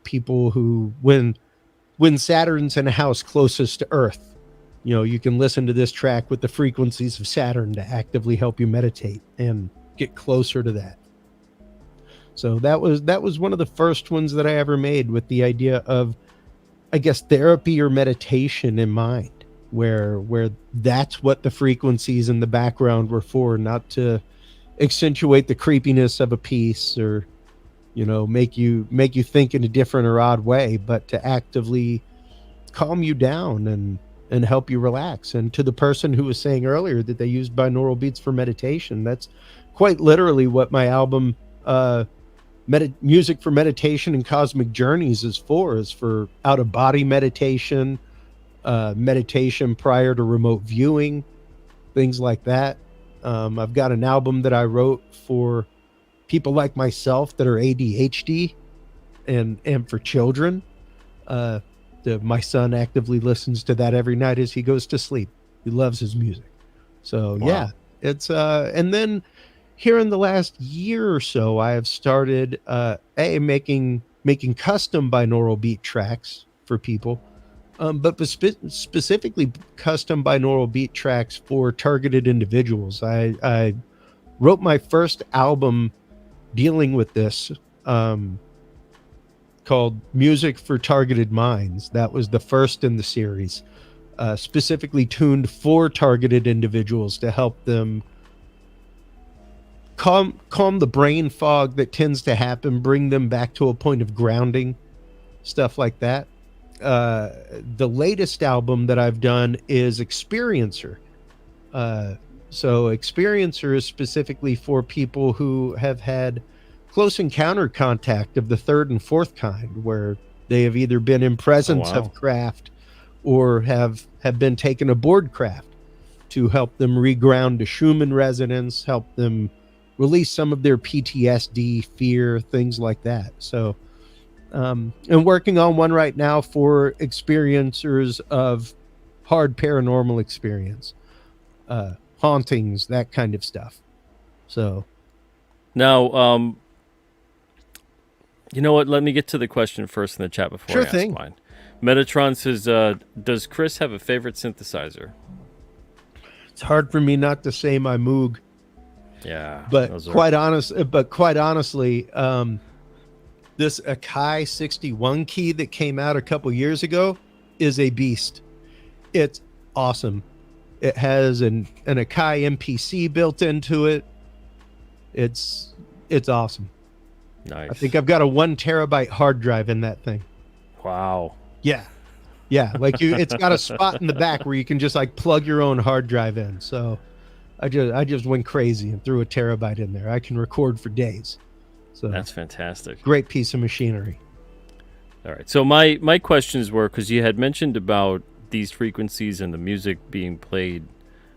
people who when Saturn's in a house closest to Earth, you can listen to this track with the frequencies of Saturn to actively help you meditate and get closer to that. So that was one of the first ones that I ever made with the idea of, I guess, therapy or meditation in mind, where that's what the frequencies in the background were for, not to accentuate the creepiness of a piece or make you think in a different or odd way, but to actively calm you down and help you relax. And to the person who was saying earlier that they used binaural beats for meditation, that's quite literally what my album music for meditation and cosmic journeys is for out of body meditation, meditation prior to remote viewing, things like that. I've got an album that I wrote for people like myself that are ADHD and for children. My son actively listens to that every night as he goes to sleep. He loves his music. So Wow. yeah, it's and then here in the last year or so, I have started making custom binaural beat tracks for people, but specifically custom binaural beat tracks for targeted individuals. I wrote my first album dealing with this, called Music for Targeted Minds. That was the first in the series, specifically tuned for targeted individuals to help them calm the brain fog that tends to happen, bring them back to a point of grounding, stuff like that. The latest album that I've done is Experiencer. So Experiencer is specifically for people who have had close encounter contact of the third and fourth kind, where they have either been in Oh, presence wow. of craft or have been taken aboard craft, to help them reground to Schumann resonance, help them release some of their PTSD, fear, things like that. So I'm working on one right now for experiencers of hard paranormal experience, hauntings, that kind of stuff. So Now, you know what? Let me get to the question first in the chat before sure I ask thing. mine. Metatron says, does Chris have a favorite synthesizer? It's hard for me not to say my Moog, Yeah, but those are. quite honestly, this Akai 61 key that came out a couple years ago is a beast. It's awesome. It has an Akai MPC built into it. It's it's awesome. I think Nice. I've got a 1 terabyte hard drive in that thing. Wow. Yeah. Yeah. Like it's got a spot in the back where you can just like plug your own hard drive in. So I just went crazy and threw a terabyte in there. I can record for days. So That's fantastic. great piece of machinery. All right. So my questions were, because you had mentioned about these frequencies and the music being played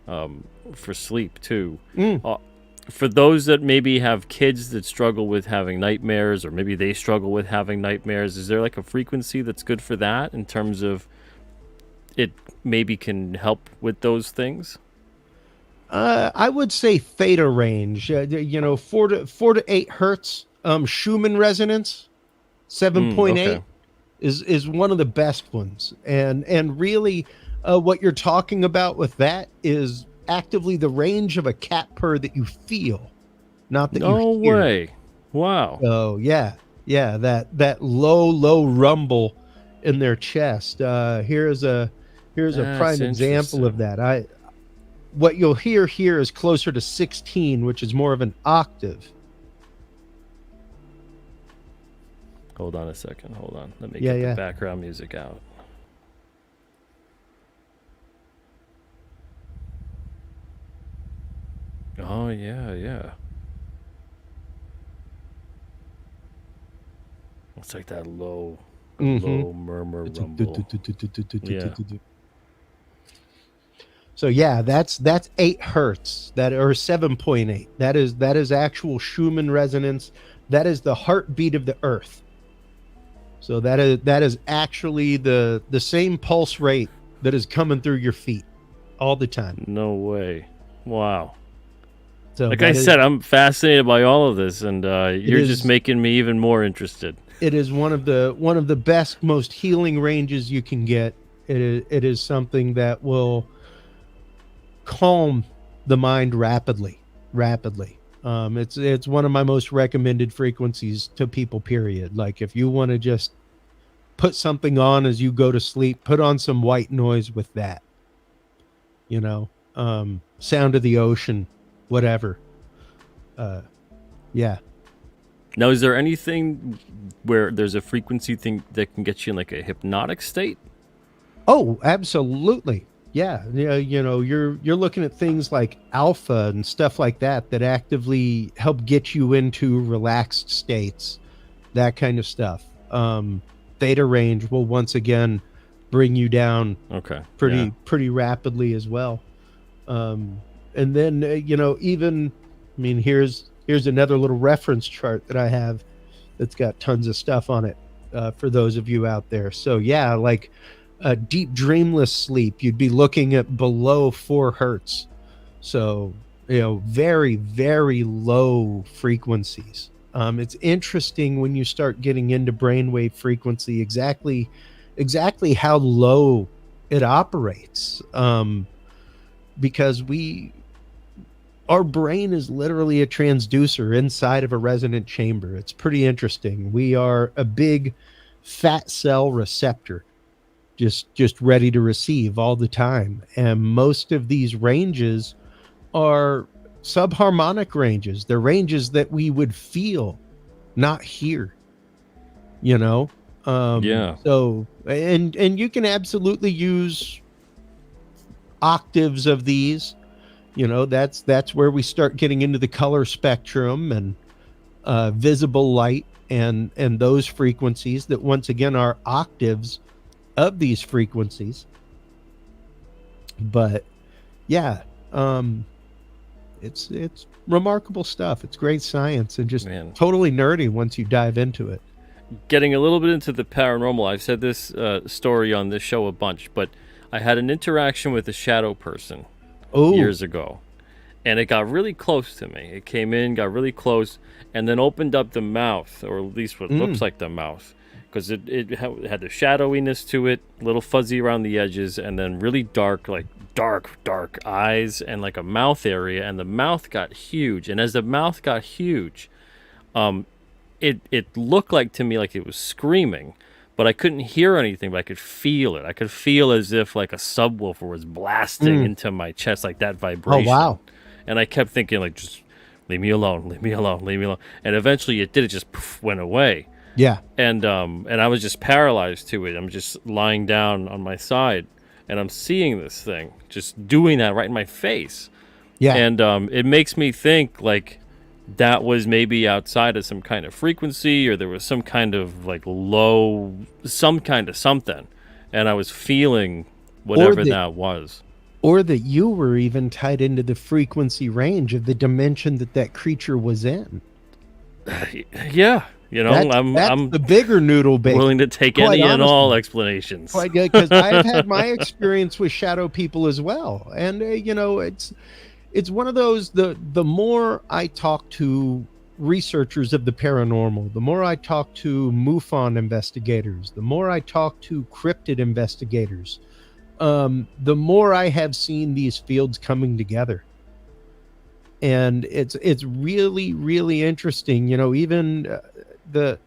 for sleep too. Mm. For those that maybe have kids that struggle with having nightmares, or maybe they struggle with having nightmares, is there like a frequency that's good for that in terms of it maybe can help with those things? I would say theta range. 4 to 8 hertz. Schumann resonance, Mm, 7.8 okay. is one of the best ones. And really, what you're talking about with that is actively the range of a cat purr that you feel, not that you No hear. way. Wow. So yeah, that low rumble in their chest. Here's a That's prime example of interesting. that. What you'll hear here is closer to 16, which is more of an octave. Hold on a second. Hold on. Let me Yeah, get the yeah. background music out. Oh yeah, yeah. It's like that Mm-hmm. low murmur rumble. Yeah. So yeah, that's 8 hertz. That, or 7.8. That is actual Schumann resonance. That is the heartbeat of the Earth. So that is actually the same pulse rate that is coming through your feet all the time. No way. Wow. So Like I that is said, I'm fascinated by all of this, and it you're just is making me even more interested. it is one of the best, most healing ranges you can get. It is something that will calm the mind rapidly, rapidly. It's one of my most recommended frequencies to people. Period. Like if you want to just put something on as you go to sleep, put on some white noise with that. Sound of the ocean, whatever. Uh, yeah. Now, is there anything where there's a frequency thing that can get you in like a hypnotic state? Oh, absolutely. Yeah. Yeah. You're looking at things like alpha and stuff like that that actively help get you into relaxed states, that kind of stuff. Theta range will once again bring you down Okay. Yeah. pretty rapidly as well. And then even, I mean, here's another little reference chart that I have that's got tons of stuff on it, for those of you out there. So yeah, like a deep dreamless sleep, you'd be looking at below 4 hertz. So very very low frequencies. It's interesting when you start getting into brainwave frequency, exactly how low it operates. Because our brain is literally a transducer inside of a resonant chamber. It's pretty interesting. We are a big fat cell receptor, just ready to receive all the time. And most of these ranges are subharmonic ranges. They're ranges that we would feel, not hear. You know. Yeah. So and you can absolutely use octaves of these. That's where we start getting into the color spectrum and visible light and those frequencies that once again are octaves of these frequencies. But yeah, it's remarkable stuff. It's great science and just Man. totally nerdy once you dive into it. Getting a little bit into the paranormal, I've said this story on this show a bunch, but I had an interaction with a shadow person Oh. years ago, and it got really close to me. It came in, got really close, and then opened up the mouth, or at least what looks like the mouth, because it had the shadowiness to it, a little fuzzy around the edges, and then really dark, like dark eyes, and like a mouth area, and the mouth got huge. And as the mouth got huge, it looked like to me like it was screaming, but I couldn't hear anything, but I could feel it. I could feel as if like a subwoofer was blasting into my chest, like that Oh, vibration. wow. And I kept thinking, like, just leave me alone, leave me alone, leave me alone. And eventually it did. It just went away. Yeah. And I was just paralyzed to it. I'm just lying down on my side, and I'm seeing this thing just doing that right in my face. Yeah. And it makes me think like that was maybe outside of some kind of frequency, or there was some kind of like low, some kind of something, and I was feeling whatever that was. Or that you were even tied into the frequency range of the dimension that creature was in. Yeah, that's I'm the bigger noodle bake. willing to take any and all explanations. Because I've had my experience with shadow people as well, and it's one of those. The more I talk to researchers of the paranormal, the more I talk to MUFON investigators, the more I talk to cryptid investigators, the more I have seen these fields coming together. And it's really, really interesting. Even the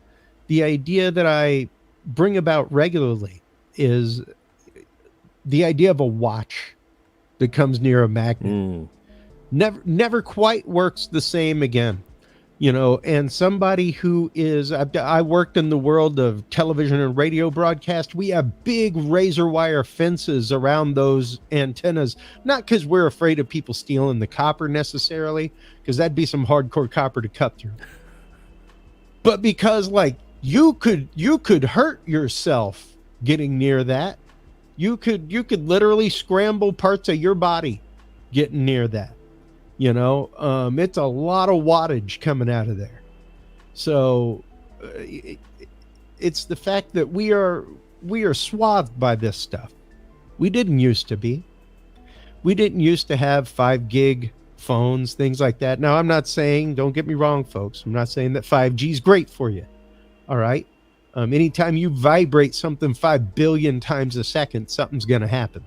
idea that I bring about regularly is the idea of a watch that comes near a magnet. Never quite works the same again. And somebody who is, I worked in the world of television and radio broadcast. We have big razor wire fences around those antennas, not because we're afraid of people stealing the copper necessarily, because that'd be some hardcore copper to cut through, but because like you could hurt yourself getting near that. You could literally scramble parts of your body getting near that. It's a lot of wattage coming out of there. So it's the fact that we are swathed by this stuff. We didn't used to be. We didn't used to have 5 gig phones, things like that. Now, I'm not saying, don't get me wrong, folks. I'm not saying that 5G is great for you. All right. Anytime you vibrate something 5 billion times a second, something's going to happen.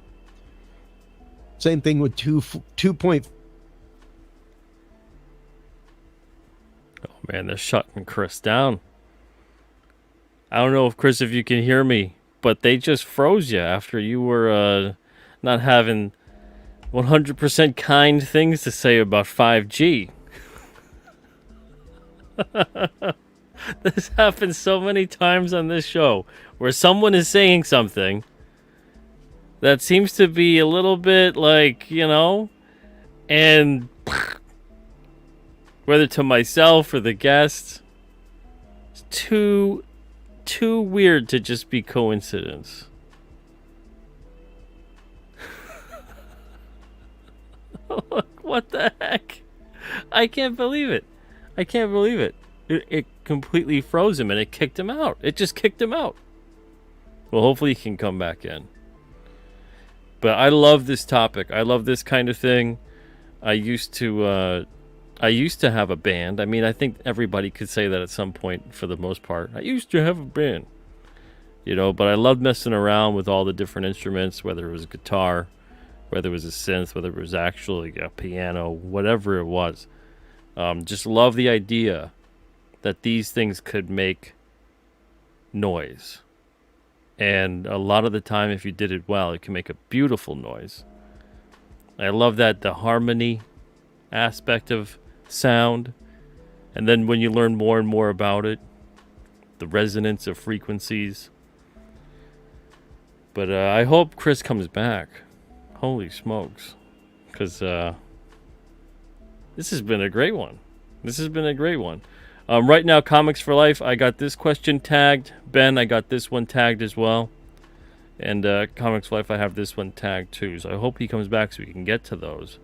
Same thing with 2.5. Oh man, they're shutting Chris down. I don't know if Chris, if you can hear me, but they just froze you after you were not having 100% kind things to say about 5G. This happens so many times on this show where someone is saying something that seems to be a little bit like, and whether to myself or the guest, it's too weird to just be coincidence. What the heck? I can't believe it. It completely froze him and it kicked him out. It just kicked him out. Well, hopefully he can come back in. But I love this topic. I love this kind of thing. I used to have a band. I mean, I think everybody could say that at some point for the most part. I used to have a band. But I loved messing around with all the different instruments, whether it was a guitar, whether it was a synth, whether it was actually a piano, whatever it was. Just love the idea that these things could make noise. And a lot of the time, if you did it well, it can make a beautiful noise. I love that the harmony aspect of sound. And then when you learn more and more about it, the resonance of frequencies. But I hope Chris comes back. Holy smokes. Because this has been a great one. Right now, Comics for Life, I got this question tagged. Ben, I got this one tagged as well. And Comics for Life, I have this one tagged too. So I hope he comes back so we can get to those.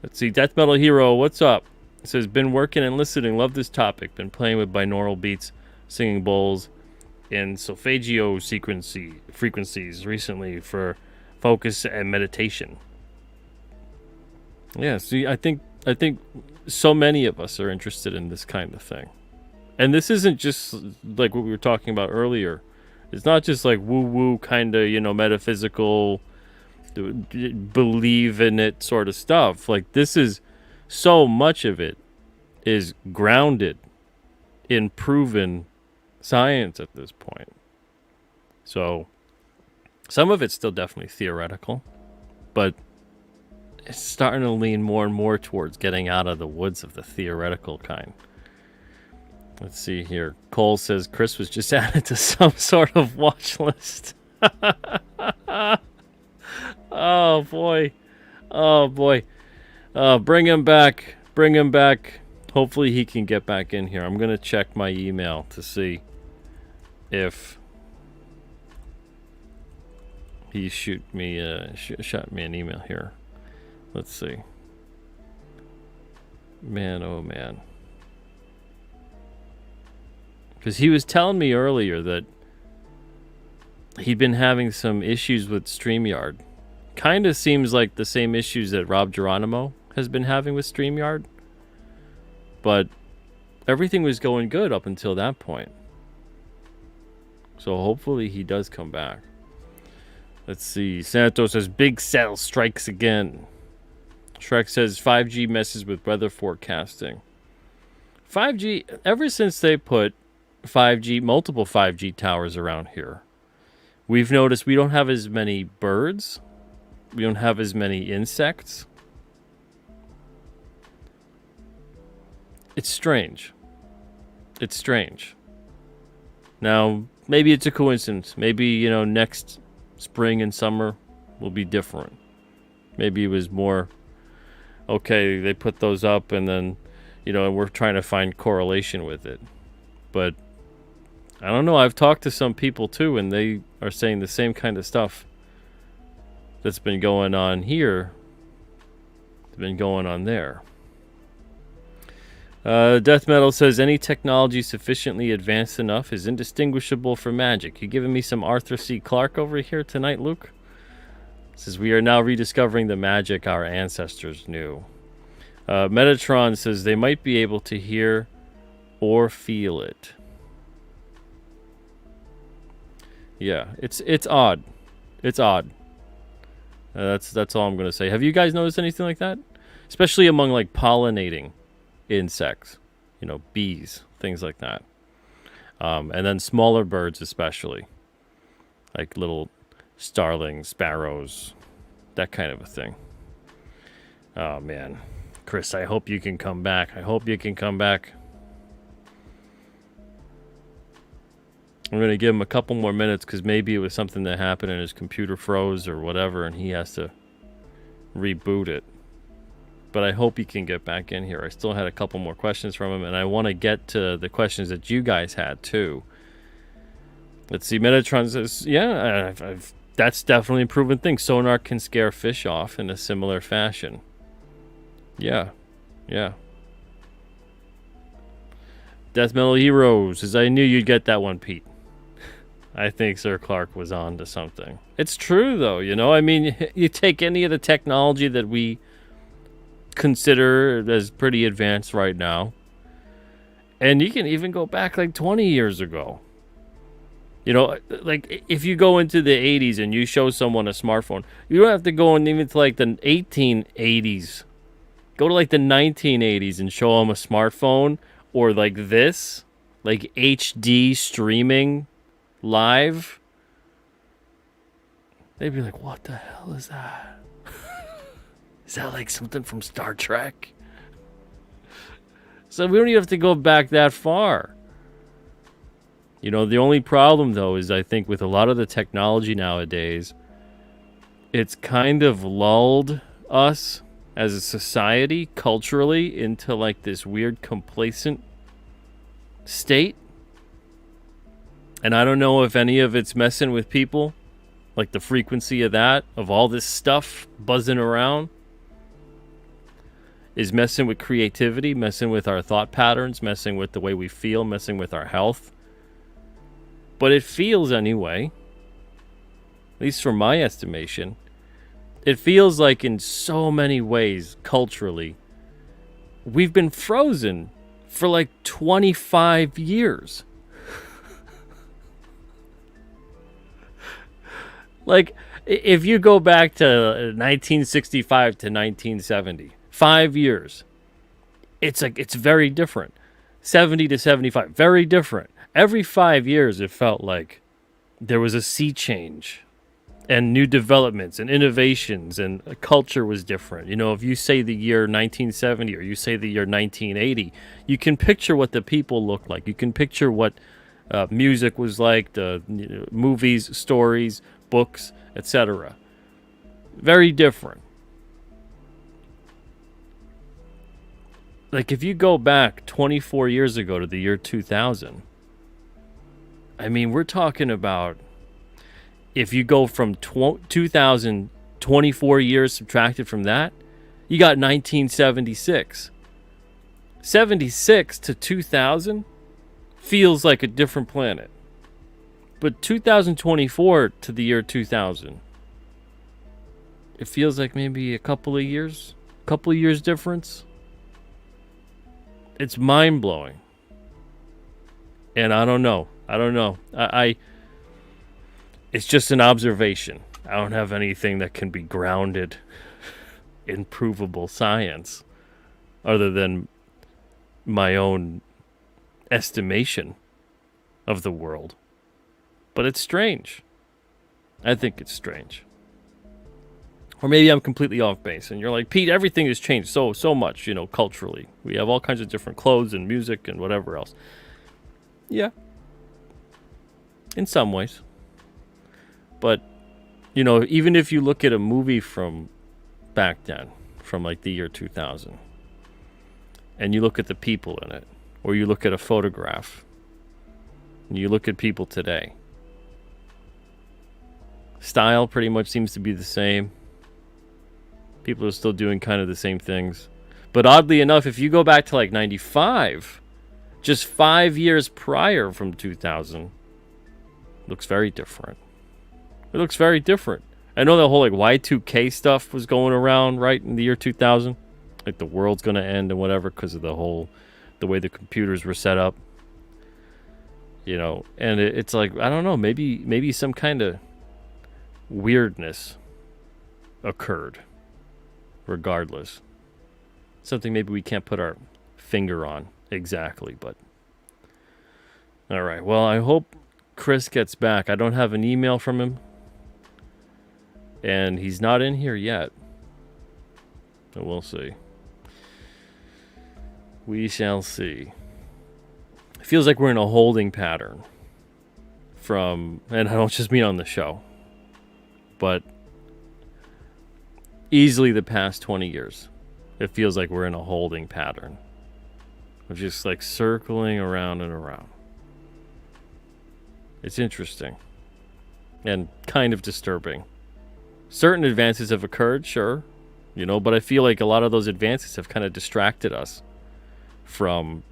Let's see. Death Metal Hero, what's up? It says, been working and listening. Love this topic. Been playing with binaural beats, singing bowls, and solfeggio frequencies recently for focus and meditation. Yeah, see, I think so many of us are interested in this kind of thing. And this isn't just like what we were talking about earlier. It's not just like woo-woo kind of, metaphysical, believe in it sort of stuff. Like, this is, so much of it is grounded in proven science at this point. So some of it's still definitely theoretical, but it's starting to lean more and more towards getting out of the woods of the theoretical kind. Let's see here. Cole says Chris was just added to some sort of watch list. Oh boy. Oh boy. Bring him back. Bring him back. Hopefully he can get back in here. I'm going to check my email to see if he shot me an email here. Let's see. Man, oh man. Because he was telling me earlier that he'd been having some issues with StreamYard. Kind of seems like the same issues that Rob Geronimo has been having with StreamYard. But everything was going good up until that point. So hopefully he does come back. Let's see. Santos says Big Cell strikes again. Shrek says 5G messes with weather forecasting. 5G, ever since they put multiple 5G towers around here, we've noticed we don't have as many birds. We don't have as many insects. It's strange. It's strange. Now, maybe it's a coincidence. Maybe, next spring and summer will be different. Maybe it was more, okay, they put those up and then, and we're trying to find correlation with it. But I don't know. I've talked to some people too, and they are saying the same kind of stuff that's been going on here. It's been going on there. Death Metal says any technology sufficiently advanced enough is indistinguishable from magic. You giving me some Arthur C. Clarke over here tonight, Luke? Says we are now rediscovering the magic our ancestors knew. Metatron says they might be able to hear or feel it. Yeah, it's odd. It's odd. That's all I'm gonna say. Have you guys noticed anything like that? Especially among like pollinating insects, bees, things like that. And then smaller birds especially. Like little starlings, sparrows, that kind of a thing. Oh man. Chris, I hope you can come back. I'm going to give him a couple more minutes because maybe it was something that happened and his computer froze or whatever and he has to reboot it. But I hope he can get back in here. I still had a couple more questions from him and I want to get to the questions that you guys had too. Let's see. Metatron says, yeah, that's definitely a proven thing. Sonar can scare fish off in a similar fashion. Yeah. Death Metal Heroes says, I knew you'd get that one, Pete. I think Sir Clark was on to something. It's true, though, I mean, you take any of the technology that we consider as pretty advanced right now, and you can even go back like 20 years ago. Like if you go into the 80s and you show someone a smartphone, you don't have to go even to like the 1880s. Go to like the 1980s and show them a smartphone or like this, like HD streaming live. They'd be like, what the hell is that? Is that like something from Star Trek? So we don't even have to go back that far. The only problem, though, is I think with a lot of the technology nowadays, it's kind of lulled us as a society culturally into like this weird complacent state. And I don't know if any of it's messing with people, like the frequency of all this stuff buzzing around is messing with creativity, messing with our thought patterns, messing with the way we feel, messing with our health. But it feels anyway, at least from my estimation, it feels like in so many ways culturally, we've been frozen for like 25 years. Like, if you go back to 1965 to 1970, 5 years, it's very different. 70 to 75, very different. Every 5 years, it felt like there was a sea change and new developments and innovations, and a culture was different. You know, if you say the year 1970 or you say the year 1980, you can picture what the people looked like. You can picture what music was like, the movies, stories, books, etc. Very different. Like if you go back 24 years ago to the year 2000, I mean, we're talking about, if you go from 2000, 24 years subtracted from that, you got 1976. 76 to 2000 feels like a different planet. But 2024 to the year 2000, it feels like maybe a couple of years difference. It's mind-blowing. And I don't know. I it's just an observation. I don't have anything that can be grounded in provable science other than my own estimation of the world. But it's strange. I think it's strange. Or maybe I'm completely off base and you're like, Pete, everything has changed so much, you know, culturally. We have all kinds of different clothes and music and whatever else. Yeah. In some ways. But, you know, even if you look at a movie from back then, from like the year 2000, and you look at the people in it, or you look at a photograph, and you look at people today, style pretty much seems to be the same. People are still doing kind of the same things. But oddly enough, if you go back to like 95, just 5 years prior from 2000, looks very different. It looks very different. I know the whole like Y2K stuff was going around right in the year 2000. Like the world's going to end and whatever because of the way the computers were set up. You know, and it's like, I don't know, maybe some kind of weirdness occurred regardless. Something maybe we can't put our finger on exactly, but all right. Well, I hope Chris gets back. I don't have an email from him. And he's not in here yet. So we'll see. We shall see. It feels like we're in a holding pattern from, and I don't just mean on the show, but easily the past 20 years. It feels like we're in a holding pattern of just like circling around and around. It's interesting and kind of disturbing. Certain advances have occurred, sure, you know, but I feel like a lot of those advances have kind of distracted us from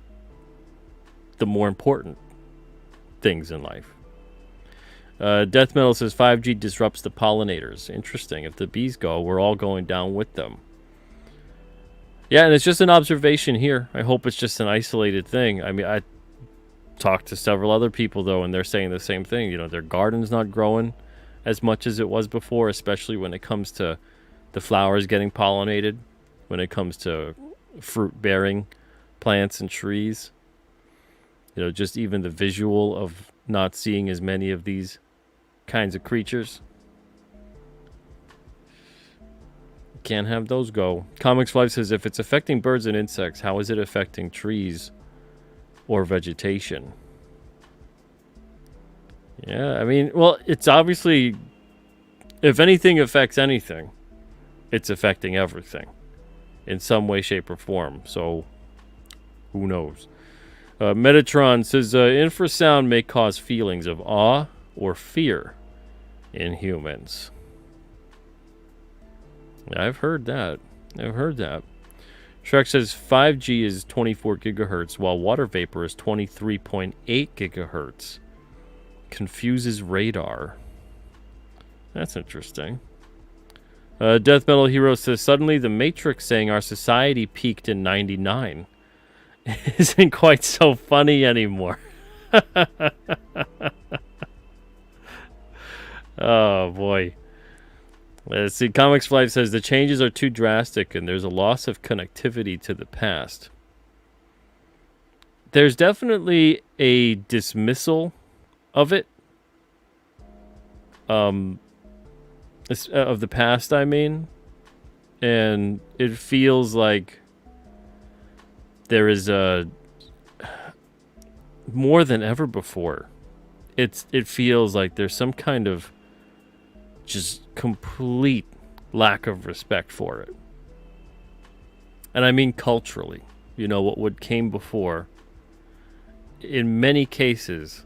the more important things in life. Death Metal says 5G disrupts the pollinators. Interesting. If the bees go, we're all going down with them. Yeah, and it's just an observation here. I hope it's just an isolated thing. I mean, I talked to several other people, though, and they're saying the same thing. You know, their garden's not growing as much as it was before, especially when it comes to the flowers getting pollinated, when it comes to fruit-bearing plants and trees. You know, just even the visual of not seeing as many of these kinds of creatures. Can't have those go. Comics 5 says, if it's affecting birds and insects, how is it affecting trees or vegetation? Yeah, I mean, well, it's obviously, if anything affects anything, it's affecting everything in some way, shape, or form. So, who knows? Metatron says, infrasound may cause feelings of awe or fear in humans. I've heard that. Shrek says 5G is 24 gigahertz, while water vapor is 23.8 gigahertz. Confuses radar. That's interesting. Death Metal Hero says, suddenly the Matrix saying our society peaked in 99 isn't quite so funny anymore. Oh, boy. Let's see. Comics Flight says the changes are too drastic and there's a loss of connectivity to the past. There's definitely a dismissal of it of the past, I mean, and it feels like there is a more than ever before. It feels like there's some kind of just complete lack of respect for it. And I mean culturally, what came before. In many cases,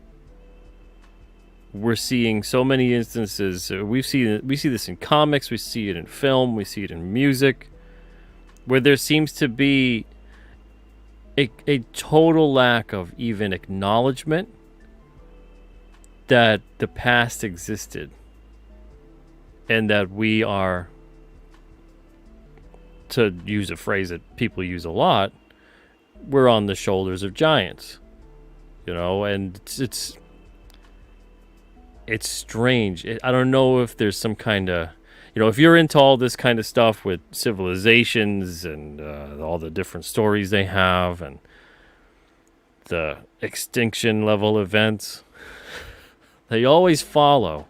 we're seeing so many instances. We see this in comics, we see it in film, we see it in music, where there seems to be a total lack of even acknowledgement that the past existed and that we are, to use a phrase that people use a lot, we're on the shoulders of giants, and it's strange. I don't know if there's some kind of, if you're into all this kind of stuff with civilizations and all the different stories they have and the extinction level events, they always follow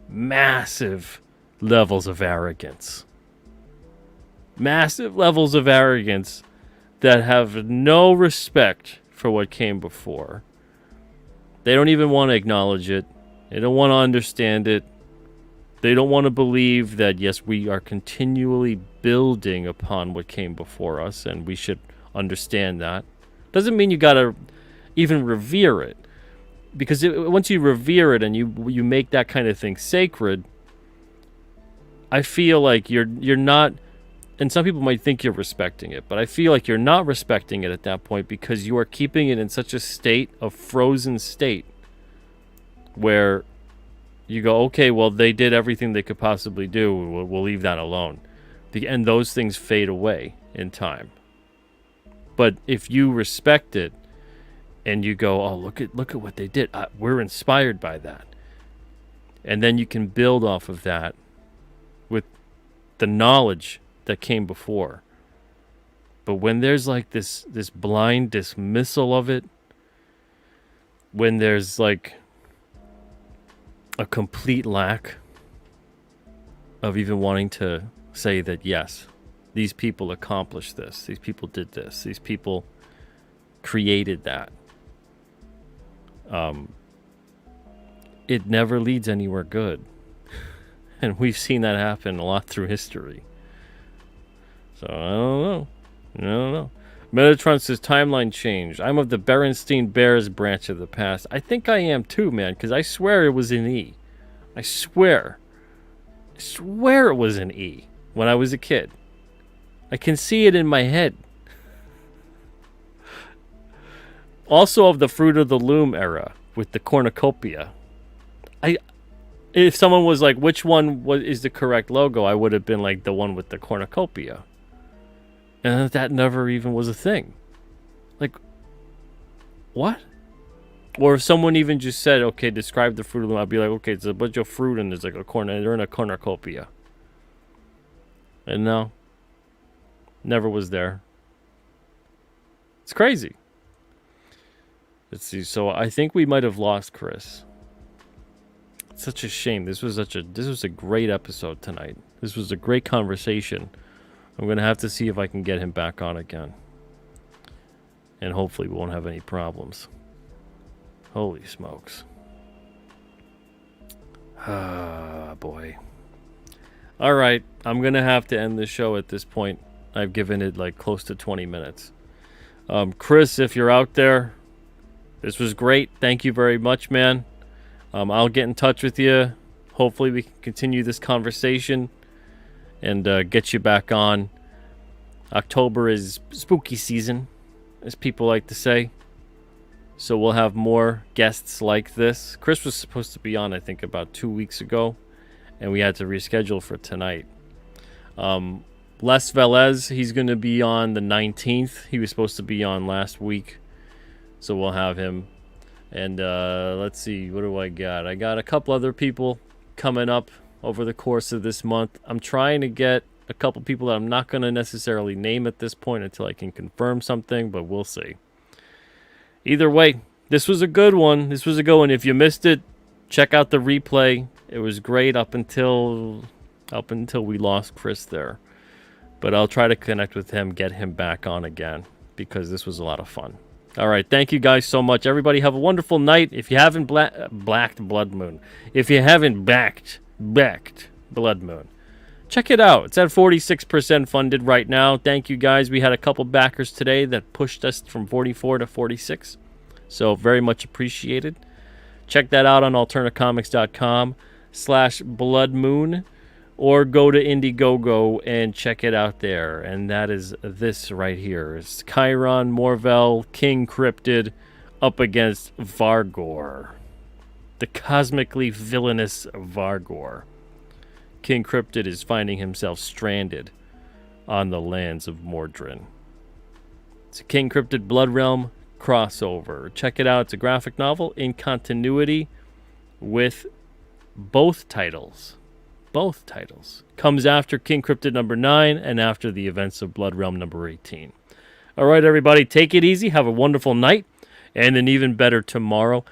massive levels of arrogance. Massive levels of arrogance that have no respect for what came before. They don't even want to acknowledge it. They don't want to understand it. They don't want to believe that, yes, we are continually building upon what came before us, and we should understand that. Doesn't mean you got to even revere it. Because once you revere it and you make that kind of thing sacred, I feel like you're not, and some people might think you're respecting it, but I feel like you're not respecting it at that point because you are keeping it in such a state of frozen state where you go, okay, well, they did everything they could possibly do. We'll leave that alone. And those things fade away in time. But if you respect it and you go, oh, look at what they did. We're inspired by that. And then you can build off of that with the knowledge that came before. But when there's like this blind dismissal of it, when there's like a complete lack of even wanting to say that, yes, these people accomplished this, these people did this, these people created that, it never leads anywhere good. And we've seen that happen a lot through history. So I don't know. Metatron says timeline change. I'm of the Berenstein Bears branch of the past. I think I am too, man, because I swear it was in E. I swear it was in E when I was a kid. I can see it in my head. Also of the Fruit of the Loom era with the cornucopia. If someone was like, which one is the correct logo, I would have been like the one with the cornucopia. And that never even was a thing. Like, what? Or if someone even just said, okay, describe the Fruit of the Loom, I'd be like, okay, it's a bunch of fruit and there's like they're in a cornucopia. And no, never was there. It's crazy. Let's see. So I think we might have lost Chris. It's such a shame. This was a great episode tonight. This was a great conversation. I'm going to have to see if I can get him back on again. And hopefully we won't have any problems. Holy smokes. Ah, boy. All right. I'm going to have to end the show at this point. I've given it like close to 20 minutes. Chris, if you're out there, this was great. Thank you very much, man. I'll get in touch with you. Hopefully we can continue this conversation and get you back on. October is spooky season, as people like to say. So we'll have more guests like this. Chris was supposed to be on, I think, about 2 weeks ago, and we had to reschedule for tonight. Les Velez, he's going to be on the 19th. He was supposed to be on last week, so we'll have him. And let's see, what do I got? I got a couple other people coming up over the course of this month. I'm trying to get a couple people that I'm not going to necessarily name at this point until I can confirm something, but we'll see. Either way, this was a good one. If you missed it, check out the replay It was great up until we lost Chris there. But I'll try to connect with him, get him back on again, because this was a lot of fun. All right, thank you guys so much. Everybody have a wonderful night. If you haven't blacked Blood Moon, if you haven't backed Blood Moon, check it out. It's at 46% funded right now. Thank you guys. We had a couple backers today that pushed us from 44 to 46. So very much appreciated. Check that out on alternacomics.com/Blood Moon. Or go to Indiegogo and check it out there. And that is this right here. It's Chiron, Morvel, King Cryptid up against Vargor. The cosmically villainous Vargor. King Cryptid is finding himself stranded on the lands of Mordrin. It's a King Cryptid Blood Realm crossover. Check it out. It's a graphic novel in continuity with both titles. Both titles. Comes after King Cryptid number 9 and after the events of Blood Realm number 18. All right, everybody, take it easy. Have a wonderful night and an even better tomorrow.